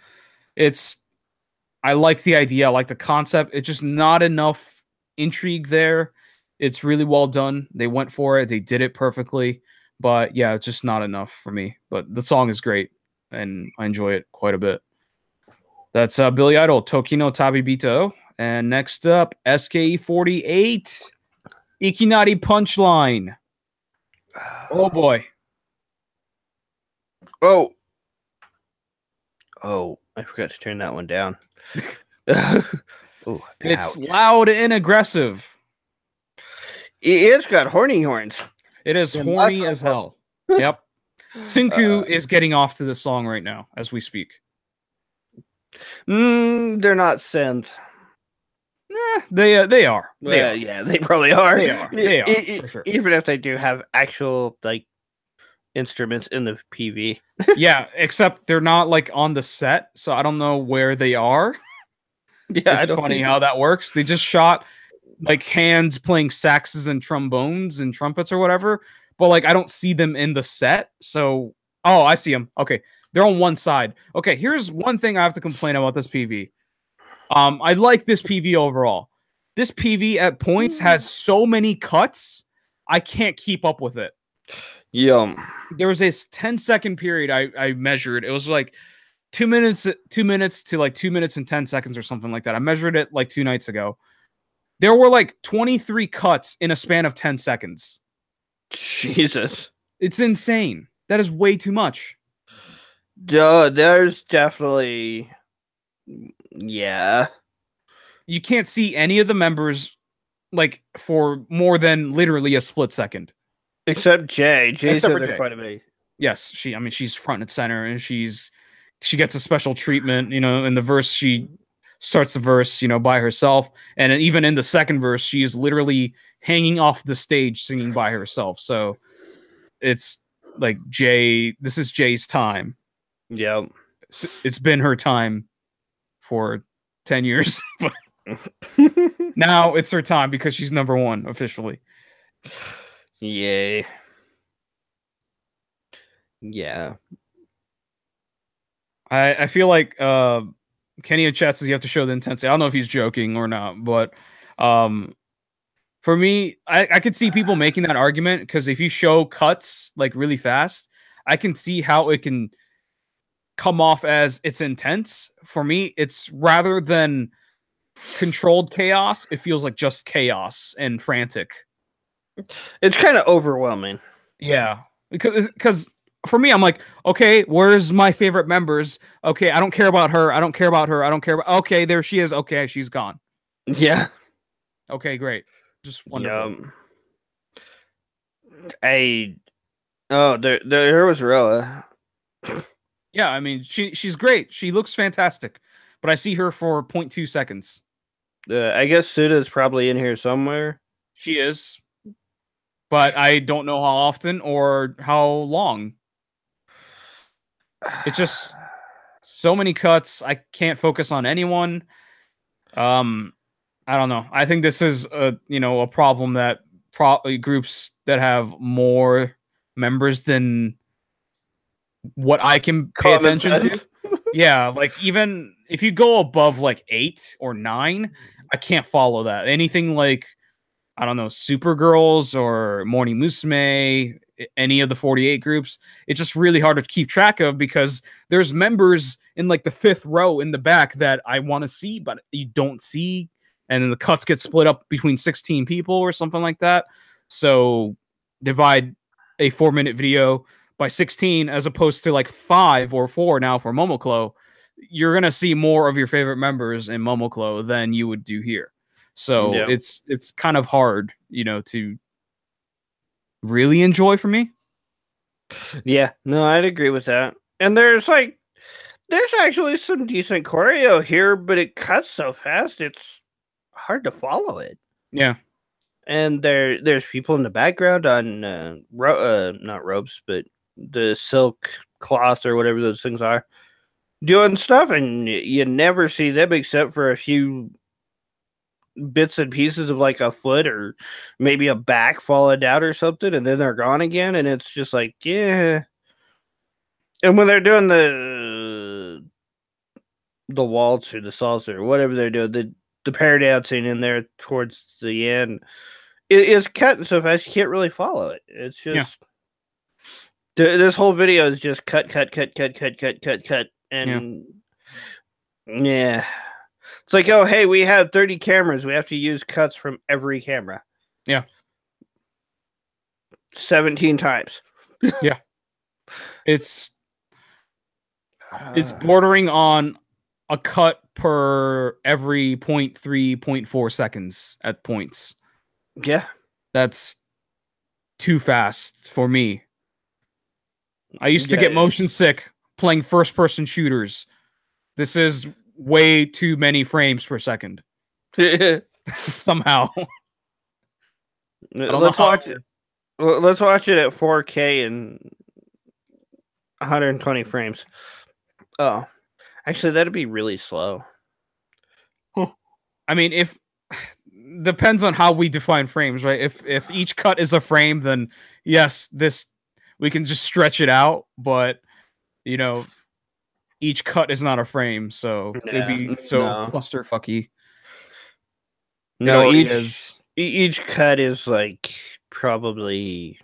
Speaker 1: I like the idea, I like the concept. It's just not enough intrigue there. It's really well done. They went for it. They did it perfectly. But yeah, it's just not enough for me. But the song is great, and I enjoy it quite a bit. That's Billy Idol, Toki no Tabibito. And next up, SKE48, Ikinari Punchline. Oh boy.
Speaker 2: Oh, I forgot to turn that one down.
Speaker 1: It's loud and aggressive.
Speaker 2: It's got horny horns.
Speaker 1: It is
Speaker 2: And
Speaker 1: horny as hell. Yep. Tsunku is getting off to this song right now as we speak.
Speaker 2: They're not synth.
Speaker 1: They are. They are.
Speaker 2: Yeah, they probably are.
Speaker 1: They are. They are for sure.
Speaker 2: Even if they do have actual like instruments in the PV.
Speaker 1: Yeah, except they're not like on the set, so I don't know where they are.
Speaker 2: Yeah,
Speaker 1: it's funny how that works. They just shot like hands playing saxes and trombones and trumpets or whatever, but like I don't see them in the set. So, oh, I see them. Okay, they're on one side. Okay, here's one thing I have to complain about this PV. I like this PV overall. This PV at points has so many cuts, I can't keep up with it.
Speaker 2: Yum.
Speaker 1: There was this 10-second period I measured. It was like 2 minutes to like 2 minutes and 10 seconds or something like that. I measured it like 2 nights ago. There were like 23 cuts in a span of 10 seconds.
Speaker 2: Jesus.
Speaker 1: It's insane. That is way too much.
Speaker 2: Duh, there's definitely... Yeah.
Speaker 1: You can't see any of the members like for more than literally a split second.
Speaker 2: Except Jay. Jay's
Speaker 1: Except
Speaker 2: in
Speaker 1: for
Speaker 2: there
Speaker 1: Jay.
Speaker 2: quite a bit.
Speaker 1: Yes, she's front and center, and she gets a special treatment, you know, in the verse. She starts the verse, you know, by herself, and even in the second verse, she is literally hanging off the stage singing by herself. So it's like this is Jay's time.
Speaker 2: Yep.
Speaker 1: It's been her time for 10 years, but now it's her time because she's number one officially.
Speaker 2: Yay. Yeah.
Speaker 1: I feel like Kenny in chat says you have to show the intensity. I don't know if he's joking or not, but for me, I could see people making that argument because if you show cuts like really fast, I can see how it can come off as it's intense. For me, it's rather than controlled chaos, it feels like just chaos and frantic.
Speaker 2: It's kind of overwhelming.
Speaker 1: Yeah, because for me, I'm like, okay, where's my favorite members? Okay, I don't care about her. I don't care about her. I don't care about. Okay, there she is. Okay, she's gone.
Speaker 2: Yeah.
Speaker 1: Okay, great. Just wonderful.
Speaker 2: There was Roa.
Speaker 1: Yeah, I mean, she's great. She looks fantastic, but I see her for 0.2 seconds.
Speaker 2: I guess Suda's probably in here somewhere.
Speaker 1: She is, but I don't know how often or how long. It's just so many cuts. I can't focus on anyone. I don't know. I think this is a problem that probably groups that have more members than what I can pay attention to. Yeah, like even if you go above like 8 or 9, I can't follow that. Anything like, I don't know, Supergirls or Morning Musume, any of the 48 groups, it's just really hard to keep track of because there's members in like the 5th row in the back that I want to see, but you don't see. And then the cuts get split up between 16 people or something like that. So divide a 4-minute video by 16 as opposed to like 5 or 4 now for Momoclo. You're going to see more of your favorite members in Momoclo than you would do here. So
Speaker 2: Yeah.
Speaker 1: it's kind of hard, to really enjoy for me.
Speaker 2: Yeah, no, I'd agree with that. And there's actually some decent choreo here, but it cuts so fast it's hard to follow it.
Speaker 1: Yeah.
Speaker 2: And there's people in the background on not ropes, but the silk cloth or whatever those things are, doing stuff, and you never see them except for a few bits and pieces of like a foot or maybe a back falling out or something, and then they're gone again, and it's just like, yeah. And when they're doing the waltz or the salsa or whatever they're doing, the pair dancing in there towards the end, it's cut so fast you can't really follow it. It's just this whole video is just cut, and yeah. It's like, oh, hey, we have 30 cameras. We have to use cuts from every camera.
Speaker 1: Yeah.
Speaker 2: 17 times.
Speaker 1: Yeah. It's bordering on a cut per every 0.3, 0.4 seconds at points.
Speaker 2: Yeah.
Speaker 1: That's too fast for me. I used to get
Speaker 2: Yeah.
Speaker 1: motion sick playing first person shooters. This is way too many frames per second. Somehow. I don't know
Speaker 2: Let's
Speaker 1: how
Speaker 2: watch it. Let's watch it at 4K and 120 frames. Oh, actually, that'd be really slow.
Speaker 1: I mean, if depends on how we define frames, right? If each cut is a frame, then yes, this we can just stretch it out, but you know, each cut is not a frame, so it'd
Speaker 2: Yeah,
Speaker 1: be so
Speaker 2: no,
Speaker 1: clusterfucky. It
Speaker 2: no.
Speaker 1: already
Speaker 2: Each
Speaker 1: is.
Speaker 2: each cut is like probably.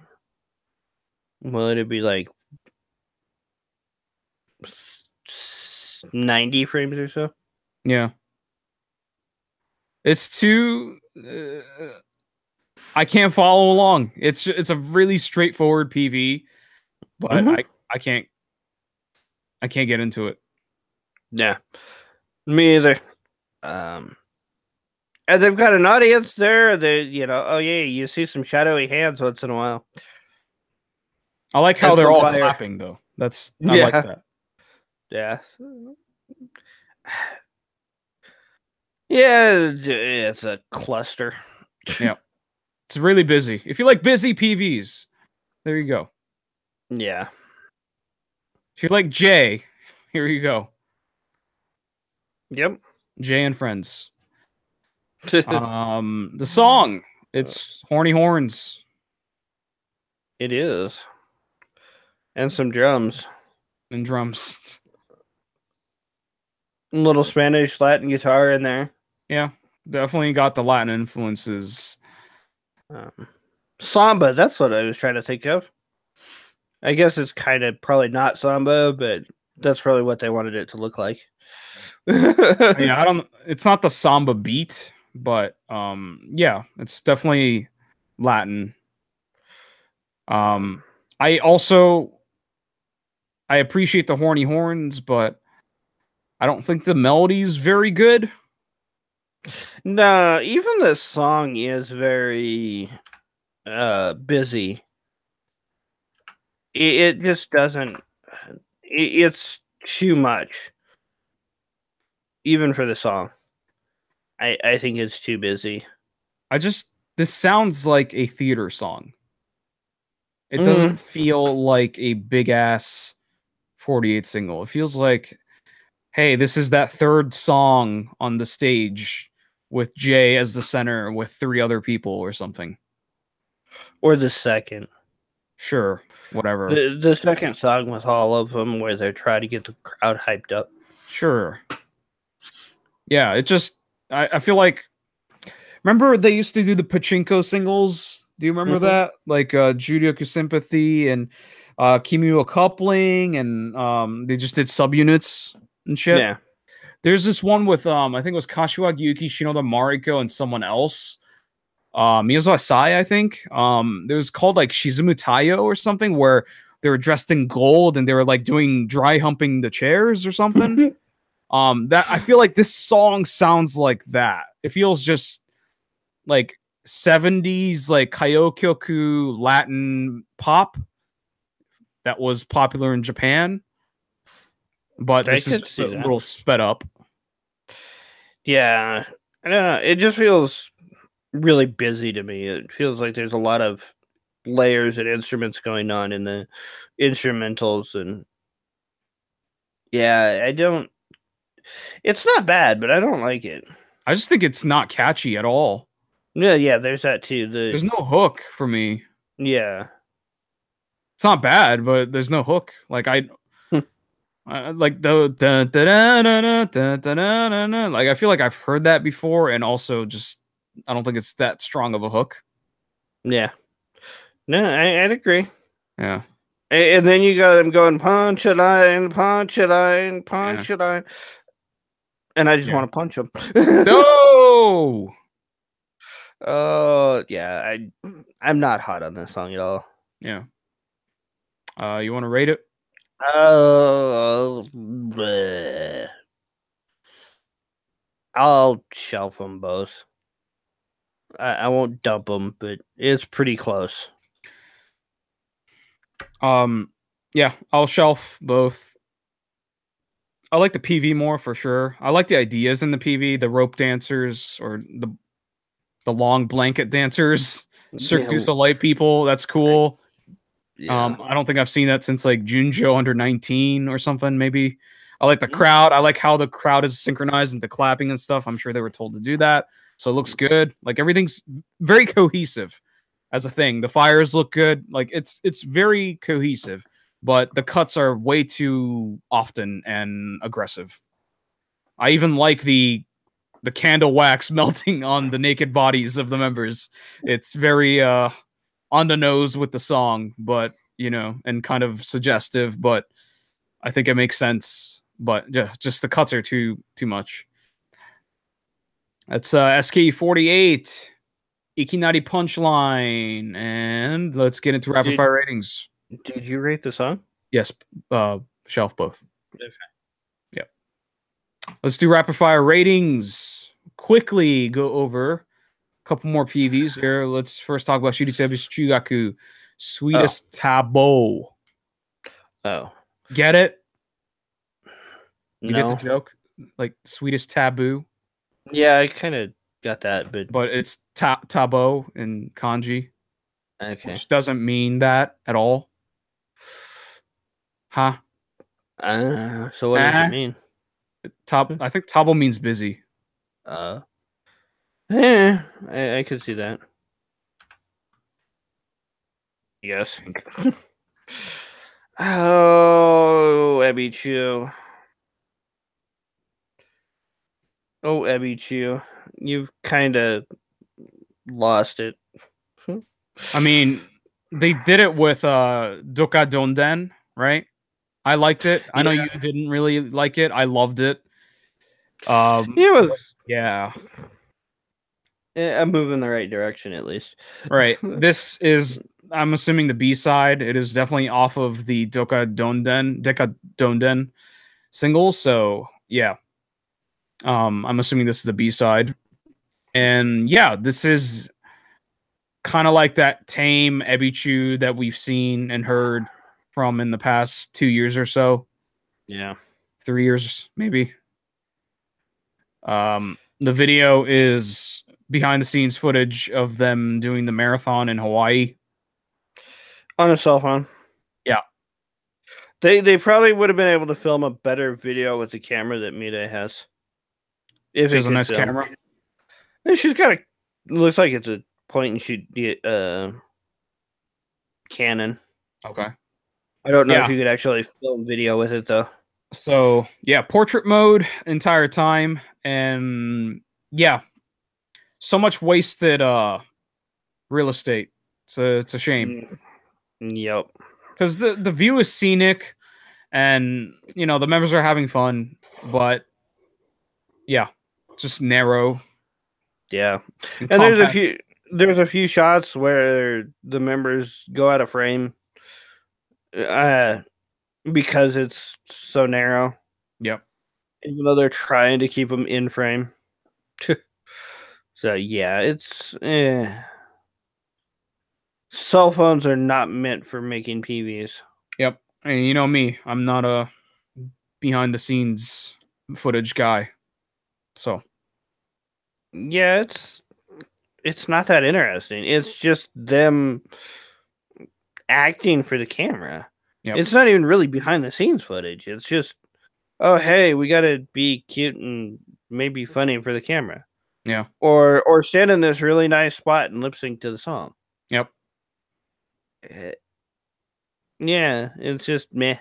Speaker 2: Well, it'd be like 90 frames or so.
Speaker 1: Yeah. It's too I can't follow along. It's a really straightforward PV, but
Speaker 2: Mm-hmm.
Speaker 1: I can't get into it.
Speaker 2: Yeah, me either. Um, and they've got an audience there. They, oh yeah, you see some shadowy hands once in a while.
Speaker 1: I like how
Speaker 2: And
Speaker 1: they're
Speaker 2: some
Speaker 1: all
Speaker 2: fire.
Speaker 1: clapping though. I like
Speaker 2: Yeah,
Speaker 1: that.
Speaker 2: yeah, yeah. It's a cluster.
Speaker 1: Yeah. It's really busy. If you like busy PVs, there you go.
Speaker 2: Yeah.
Speaker 1: If you like Jay, here you go.
Speaker 2: Yep.
Speaker 1: Jay and Friends. The song, it's Horny Horns.
Speaker 2: It is. And some drums.
Speaker 1: And drums.
Speaker 2: A little Spanish Latin guitar in there.
Speaker 1: Yeah, definitely got the Latin influences.
Speaker 2: Samba, that's what I was trying to think of. I guess it's kind of probably not samba, but that's probably what they wanted it to look like.
Speaker 1: Yeah, it's not the samba beat, but yeah, it's definitely Latin. I appreciate the horny horns, but I don't think the melody's very good.
Speaker 2: No, even the song is very busy. It just doesn't. It's too much, even for the song. I think it's too busy.
Speaker 1: This sounds like a theater song. It doesn't feel like a big ass 48 single. It feels like, hey, this is that third song on the stage with Jay as the center with 3 other people or something.
Speaker 2: Or the second.
Speaker 1: Sure, whatever.
Speaker 2: The second song with all of them where they're trying to get the crowd hyped up.
Speaker 1: Sure. Yeah, it just I feel like, remember they used to do the pachinko singles? Do you remember that? Like Judoku Sympathy and Kimi wa Coupling, and they just did subunits and shit.
Speaker 2: Yeah.
Speaker 1: There's this one with I think it was Kashiwagi Yuki, Shinoda Mariko, and someone else. Miyazawa Sai, I think. It was called like Shizumu Taiyo or something, where they were dressed in gold and they were like doing dry humping the chairs or something. That I feel like this song sounds like that. It feels just like 70s like Kayokyoku Latin pop that was popular in Japan. But this is just a little sped up.
Speaker 2: Yeah. I don't know. It just feels really busy to me. It feels like there's a lot of layers and instruments going on in the instrumentals, and yeah, I don't. It's not bad, but I don't like it.
Speaker 1: I just think it's not catchy at all.
Speaker 2: Yeah, there's that too.
Speaker 1: There's no hook for me.
Speaker 2: Yeah.
Speaker 1: It's not bad, but there's no hook. Like like the like I feel like I've heard that before, and also just I don't think it's that strong of a hook.
Speaker 2: Yeah. No, I'd agree.
Speaker 1: Yeah.
Speaker 2: And then you got them going punch a line, punch a line, punch a line, and I just want to punch them.
Speaker 1: No.
Speaker 2: Oh yeah, I'm not hot on this song at all.
Speaker 1: Yeah. You want to rate it?
Speaker 2: I'll shelf them both. I won't dump them, but it's pretty close.
Speaker 1: Yeah, I'll shelf both. I like the PV more for sure. I like the ideas in the PV, the rope dancers or the long blanket dancers, Cirque du
Speaker 2: Yeah,
Speaker 1: Soleil people. That's cool.
Speaker 2: yeah.
Speaker 1: I don't think I've seen that since like Junjo under 19 or something. Maybe I like the
Speaker 2: Mhm.
Speaker 1: crowd. I like how the crowd is synchronized into clapping and stuff. I'm sure they were told to do that, so it looks good. Like everything's very cohesive as a thing. The fires look good. Like it's very cohesive, but the cuts are way too often and aggressive. I even like the candle wax melting on the naked bodies of the members. It's very on the nose with the song, but and kind of suggestive, but I think it makes sense. But yeah, just the cuts are too much. That's SK48 Ikinari Punchline, and let's get into rapid
Speaker 2: Did
Speaker 1: fire ratings.
Speaker 2: did you rate the song?
Speaker 1: Yes, shelf both.
Speaker 2: Okay.
Speaker 1: Yeah, let's do rapid fire ratings. Quickly go over a couple more PVs here. Let's first talk about Shiritsu Ebisu Chuugaku,
Speaker 2: Oh,
Speaker 1: Sweetest Taboo.
Speaker 2: oh,
Speaker 1: Get it? You get the
Speaker 2: no.
Speaker 1: joke? Like sweetest taboo,
Speaker 2: Yeah, I kind of got that, but
Speaker 1: but it's tabo in kanji,
Speaker 2: okay.
Speaker 1: which doesn't mean that at all. Huh?
Speaker 2: So what does it
Speaker 1: Eh.
Speaker 2: mean?
Speaker 1: I think tabo means busy.
Speaker 2: Uh, I could see that.
Speaker 1: I
Speaker 2: Yes.
Speaker 1: think.
Speaker 2: Oh, Ebichu. Oh, Ebichu. You've kind of lost it.
Speaker 1: I mean, they did it with Doka Donden, right? I liked it. I know
Speaker 2: Yeah,
Speaker 1: you didn't really like it. I loved it.
Speaker 2: it
Speaker 1: But
Speaker 2: was
Speaker 1: yeah.
Speaker 2: a move in the right direction at least.
Speaker 1: Right. This is, I'm assuming, the B side. It is definitely off of the Deka Donden single. So yeah. I'm assuming this is the B side. And yeah, this is kind of like that tame Ebichu that we've seen and heard from in the past 2 years or so,
Speaker 2: Yeah.
Speaker 1: 3 years maybe. The video is behind the scenes footage of them doing the marathon in Hawaii.
Speaker 2: On a cell phone.
Speaker 1: Yeah,
Speaker 2: They probably would have been able to film a better video with the camera that Mita has. If
Speaker 1: she
Speaker 2: it
Speaker 1: has a
Speaker 2: could
Speaker 1: nice
Speaker 2: film.
Speaker 1: camera.
Speaker 2: And she's got a looks like it's a point and shoot Canon.
Speaker 1: Okay.
Speaker 2: I don't know if
Speaker 1: Yeah.
Speaker 2: you could actually film video with it though.
Speaker 1: So yeah, portrait mode entire time, and yeah, so much wasted real estate. It's a shame
Speaker 2: Yep.
Speaker 1: because the view is scenic, and the members are having fun, but yeah, just narrow
Speaker 2: Yeah.
Speaker 1: and
Speaker 2: And
Speaker 1: compact.
Speaker 2: there's a few shots where the members go out of frame uh because it's so narrow.
Speaker 1: Yep.
Speaker 2: Even though they're trying to keep them in frame. So yeah, it's cell phones are not meant for making PVs.
Speaker 1: Yep. And you know me, I'm not a behind the scenes footage guy. So
Speaker 2: Yeah, it's not that interesting. It's just them acting for the camera.
Speaker 1: yep.
Speaker 2: It's not even really behind the scenes footage. It's just, oh hey, we gotta be cute and maybe funny for the camera.
Speaker 1: Yeah.
Speaker 2: Or stand in this really nice spot and lip sync to the song.
Speaker 1: Yep.
Speaker 2: Yeah, it's just meh.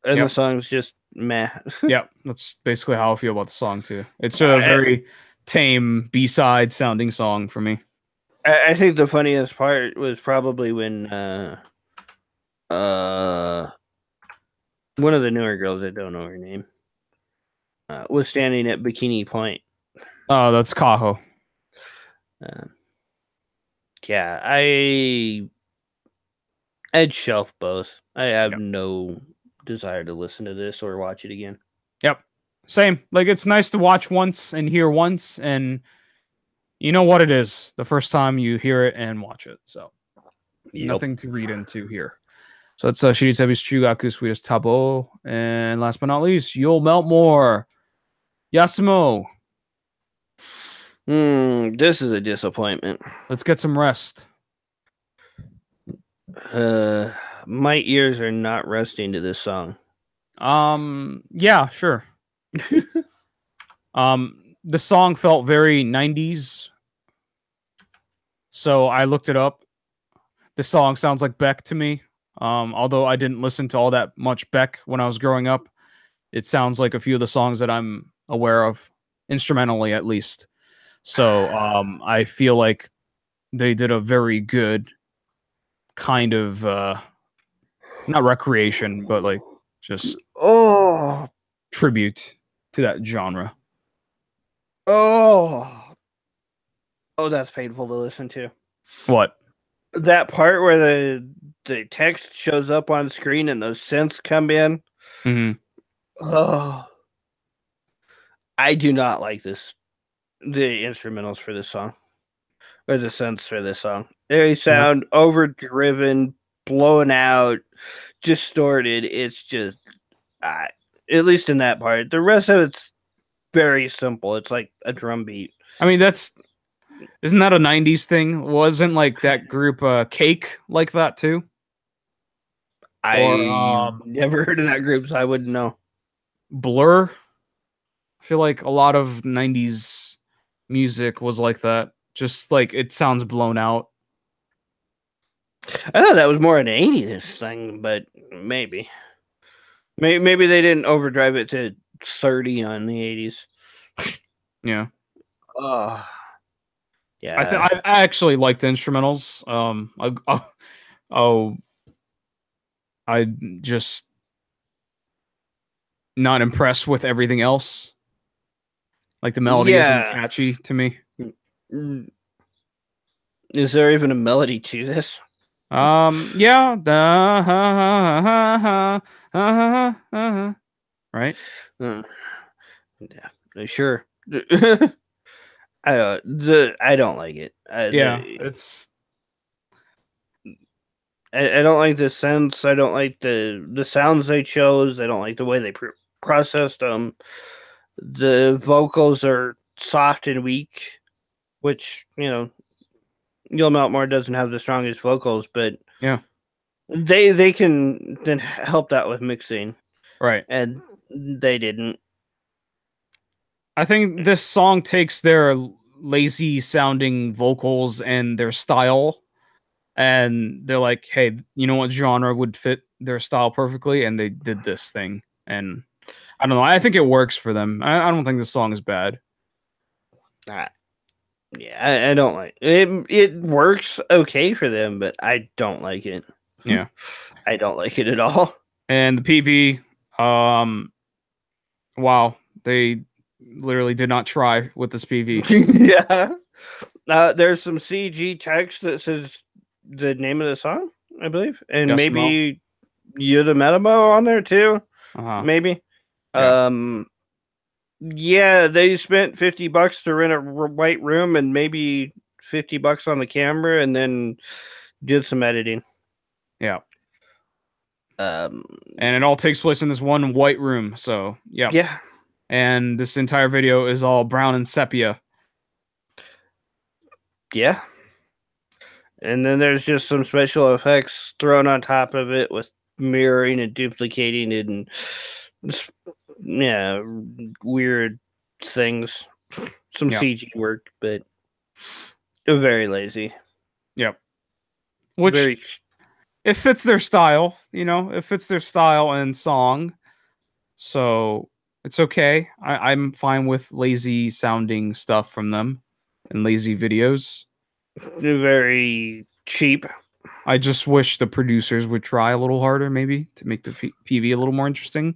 Speaker 2: And
Speaker 1: Yep.
Speaker 2: the song's just meh.
Speaker 1: Yep. That's basically how I feel about the song too. It's a very tame B-side sounding song for me.
Speaker 2: I think the funniest part was probably when one of the newer girls, I don't know her name, was standing at Bikini Point.
Speaker 1: Oh, that's Kaho.
Speaker 2: Yeah, I'd shelf both. I have no desire to listen to this or watch it again.
Speaker 1: Yep. Same. Like it's nice to watch once and hear once, and you know what it is the first time you hear it and watch it. So Nothing to read into here. So that's Shiritsu's Chuugaku, Sweetest Tabo. And last but not least, You'll Melt More. Yasumo.
Speaker 2: This is a disappointment.
Speaker 1: Let's get some rest.
Speaker 2: My ears are not resting to this song.
Speaker 1: Yeah, sure. The song felt very 90s. So I looked it up. The song sounds like Beck to me. Although I didn't listen to all that much Beck when I was growing up, it sounds like a few of the songs that I'm aware of, instrumentally at least. So I feel like they did a very good kind of not recreation, but like just tribute to that genre.
Speaker 2: Oh, that's painful to listen to.
Speaker 1: What?
Speaker 2: That part where the text shows up on screen and those synths come in.
Speaker 1: Mm-hmm.
Speaker 2: Oh, I do not like this. The instrumentals for this song, or the synths for this song, they sound overdriven, blown out, distorted. It's just, at least in that part. The rest of it's very simple. It's like a drum beat.
Speaker 1: I mean, isn't that a 90s thing? Wasn't like that group Cake like that too?
Speaker 2: I never heard of that group, so I wouldn't know.
Speaker 1: Blur? I feel like a lot of 90s music was like that. Just like it sounds blown out.
Speaker 2: I thought that was more an 80s thing, but maybe. Maybe they didn't overdrive it to 30 on the 80s.
Speaker 1: Yeah.
Speaker 2: Yeah.
Speaker 1: I actually liked instrumentals. I just not impressed with everything else. Like the melody isn't catchy to me.
Speaker 2: Is there even a melody to this?
Speaker 1: Yeah. Right?
Speaker 2: Yeah, sure. I don't like it.
Speaker 1: It's
Speaker 2: I don't like the sense. I don't like the sounds they chose. I don't like the way they processed them. The vocals are soft and weak, which, You'll Melt More doesn't have the strongest vocals, but
Speaker 1: yeah,
Speaker 2: they can then help that with mixing,
Speaker 1: right?
Speaker 2: And they didn't.
Speaker 1: I think this song takes their lazy sounding vocals and their style, and they're like, hey, you know what genre would fit their style perfectly, and they did this thing. And I don't know, I think it works for them. I don't think this song is bad.
Speaker 2: Yeah, I don't like it. It works okay for them, but I don't like it.
Speaker 1: Yeah.
Speaker 2: I don't like it at all.
Speaker 1: And the PV, wow, they literally did not try with this PV.
Speaker 2: Yeah. There's some CG text that says the name of the song, I believe. And
Speaker 1: Yes,
Speaker 2: maybe Yuda Metamo on there too. Maybe. Yeah. Yeah, they spent $50 to rent a white room and maybe $50 on the camera, and then did some editing.
Speaker 1: Yeah. And it all takes place in this one white room. So
Speaker 2: yeah.
Speaker 1: And this entire video is all brown and sepia.
Speaker 2: Yeah. And then there's just some special effects thrown on top of it with mirroring and duplicating and weird things. Some CG work, but very lazy.
Speaker 1: Yep. Which it fits their style, it fits their style and song. So it's okay. I'm fine with lazy sounding stuff from them and lazy videos.
Speaker 2: Very cheap.
Speaker 1: I just wish the producers would try a little harder, maybe, to make the PV a little more interesting.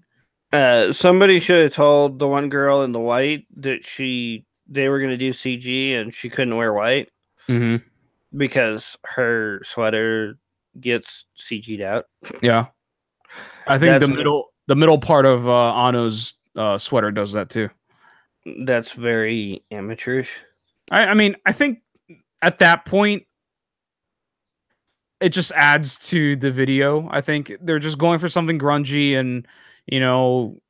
Speaker 2: Somebody should have told the one girl in the white that they were going to do CG and she couldn't wear white.
Speaker 1: Mm-hmm.
Speaker 2: Because her sweater gets CG'd out.
Speaker 1: Yeah. I think the middle part of Ano's sweater does that too.
Speaker 2: That's very amateurish.
Speaker 1: I mean, I think at that point, it just adds to the video. I think they're just going for something grungy and, you know,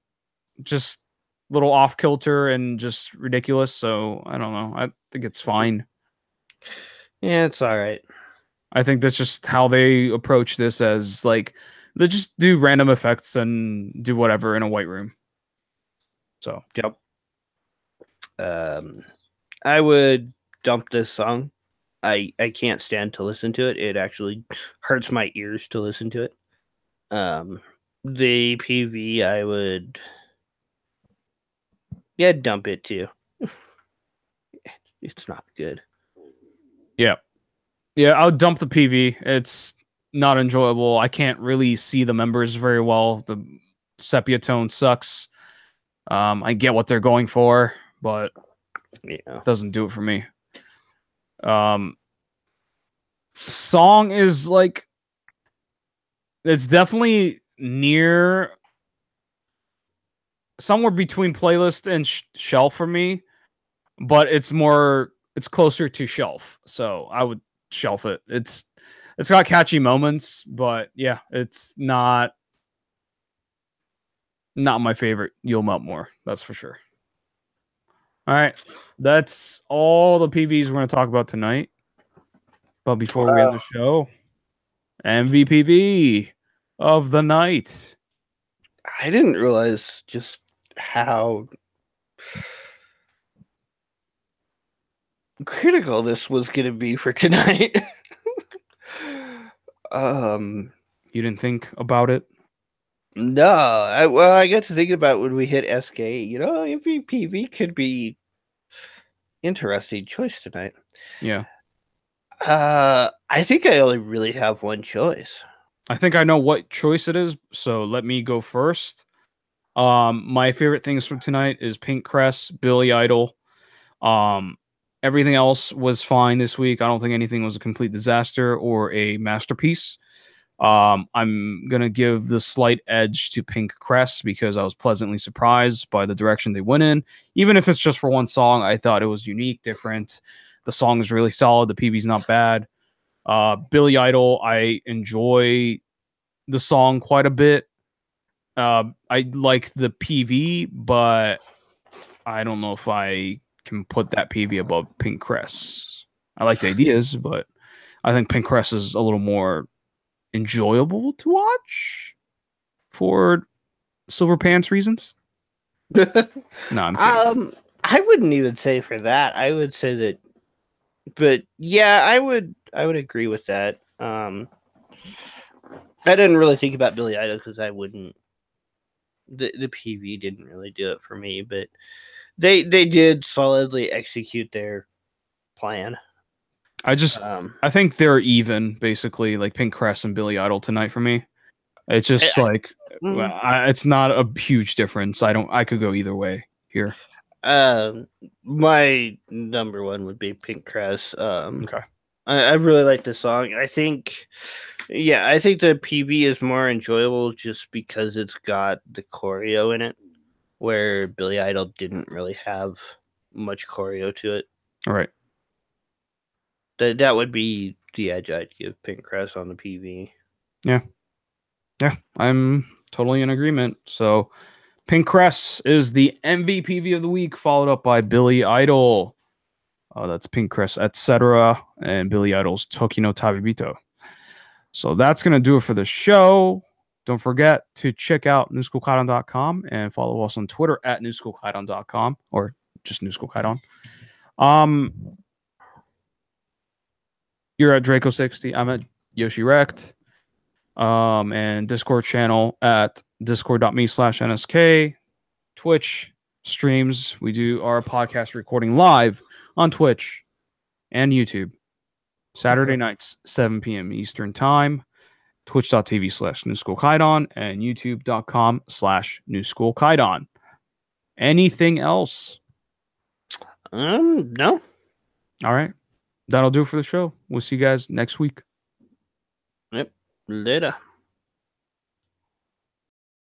Speaker 1: just little off kilter and just ridiculous. So I don't know. I think it's fine.
Speaker 2: Yeah, it's all right.
Speaker 1: I think that's just how they approach this, as like they just do random effects and do whatever in a white room. So
Speaker 2: Yep. I would dump this song. I can't stand to listen to it. It actually hurts my ears to listen to it. The PV, I would, yeah, dump it too. It's not good.
Speaker 1: yeah, I'll dump the PV. It's not enjoyable. I can't really see the members very well. The sepia tone sucks. I get what they're going for, but
Speaker 2: Yeah,
Speaker 1: it doesn't do it for me. Song is like, it's definitely near somewhere between playlist and shelf for me, but it's closer to shelf. So I would shelf it. It's got catchy moments, but yeah, it's not my favorite. You'll melt more, that's for sure. All right, that's all the PVs we're going to talk about tonight. But before we end the show, MVPV of the night.
Speaker 2: I didn't realize just how critical this was going to be for tonight.
Speaker 1: You didn't think about it?
Speaker 2: No, I got to think about when we hit SK. You know, MVPV could be interesting choice tonight.
Speaker 1: Yeah.
Speaker 2: I think I only really have one choice.
Speaker 1: I think I know what choice it is, so let me go first. My favorite things from tonight is Pink CRES, Billy Idol. Everything else was fine this week. I don't think anything was a complete disaster or a masterpiece. I'm gonna give the slight edge to Pink CRES because I was pleasantly surprised by the direction they went in. Even if it's just for one song, I thought it was unique, different. The song is really solid. The PB's not bad. Billy Idol, I enjoy the song quite a bit. I like the PV, but I don't know if I can put that PV above Pink CRES. I like the ideas, but I think Pink CRES is a little more enjoyable to watch for Silver Pants reasons. No, I'm kidding.
Speaker 2: I wouldn't even say for that. I would say that, but yeah, I would agree with that. I didn't really think about Billy Idol because I wouldn't. The PV didn't really do it for me, but they did solidly execute their plan.
Speaker 1: I think they're even, basically, like Pink CRES and Billy Idol tonight for me. It's just it's not a huge difference. I could go either way here.
Speaker 2: My number one would be Pink CRES.
Speaker 1: Okay.
Speaker 2: I really like the song. I think the PV is more enjoyable just because it's got the choreo in it, where Billy Idol didn't really have much choreo to it.
Speaker 1: All right.
Speaker 2: That would be the edge I'd give Pink CRES on the PV.
Speaker 1: Yeah. Yeah, I'm totally in agreement. So Pink CRES is the MVPV of the week, followed up by Billy Idol. That's Pink CRES, etc., and Billy Idol's Toki no Tabibito. So that's going to do it for the show. Don't forget to check out newschoolkaidan.com and follow us on Twitter at newschoolkaidan.com or just newschoolkaidan. You're at Draco60. I'm at Yoshi Rect. And Discord channel at discord.me/NSK. Twitch streams. We do our podcast recording live on Twitch and YouTube. Saturday nights, 7 p.m. Eastern Time. Twitch.tv/NewSchoolKaidan and YouTube.com/NewSchoolKaidan. Anything else?
Speaker 2: No.
Speaker 1: All right. That'll do it for the show. We'll see you guys next week.
Speaker 2: Yep. Later.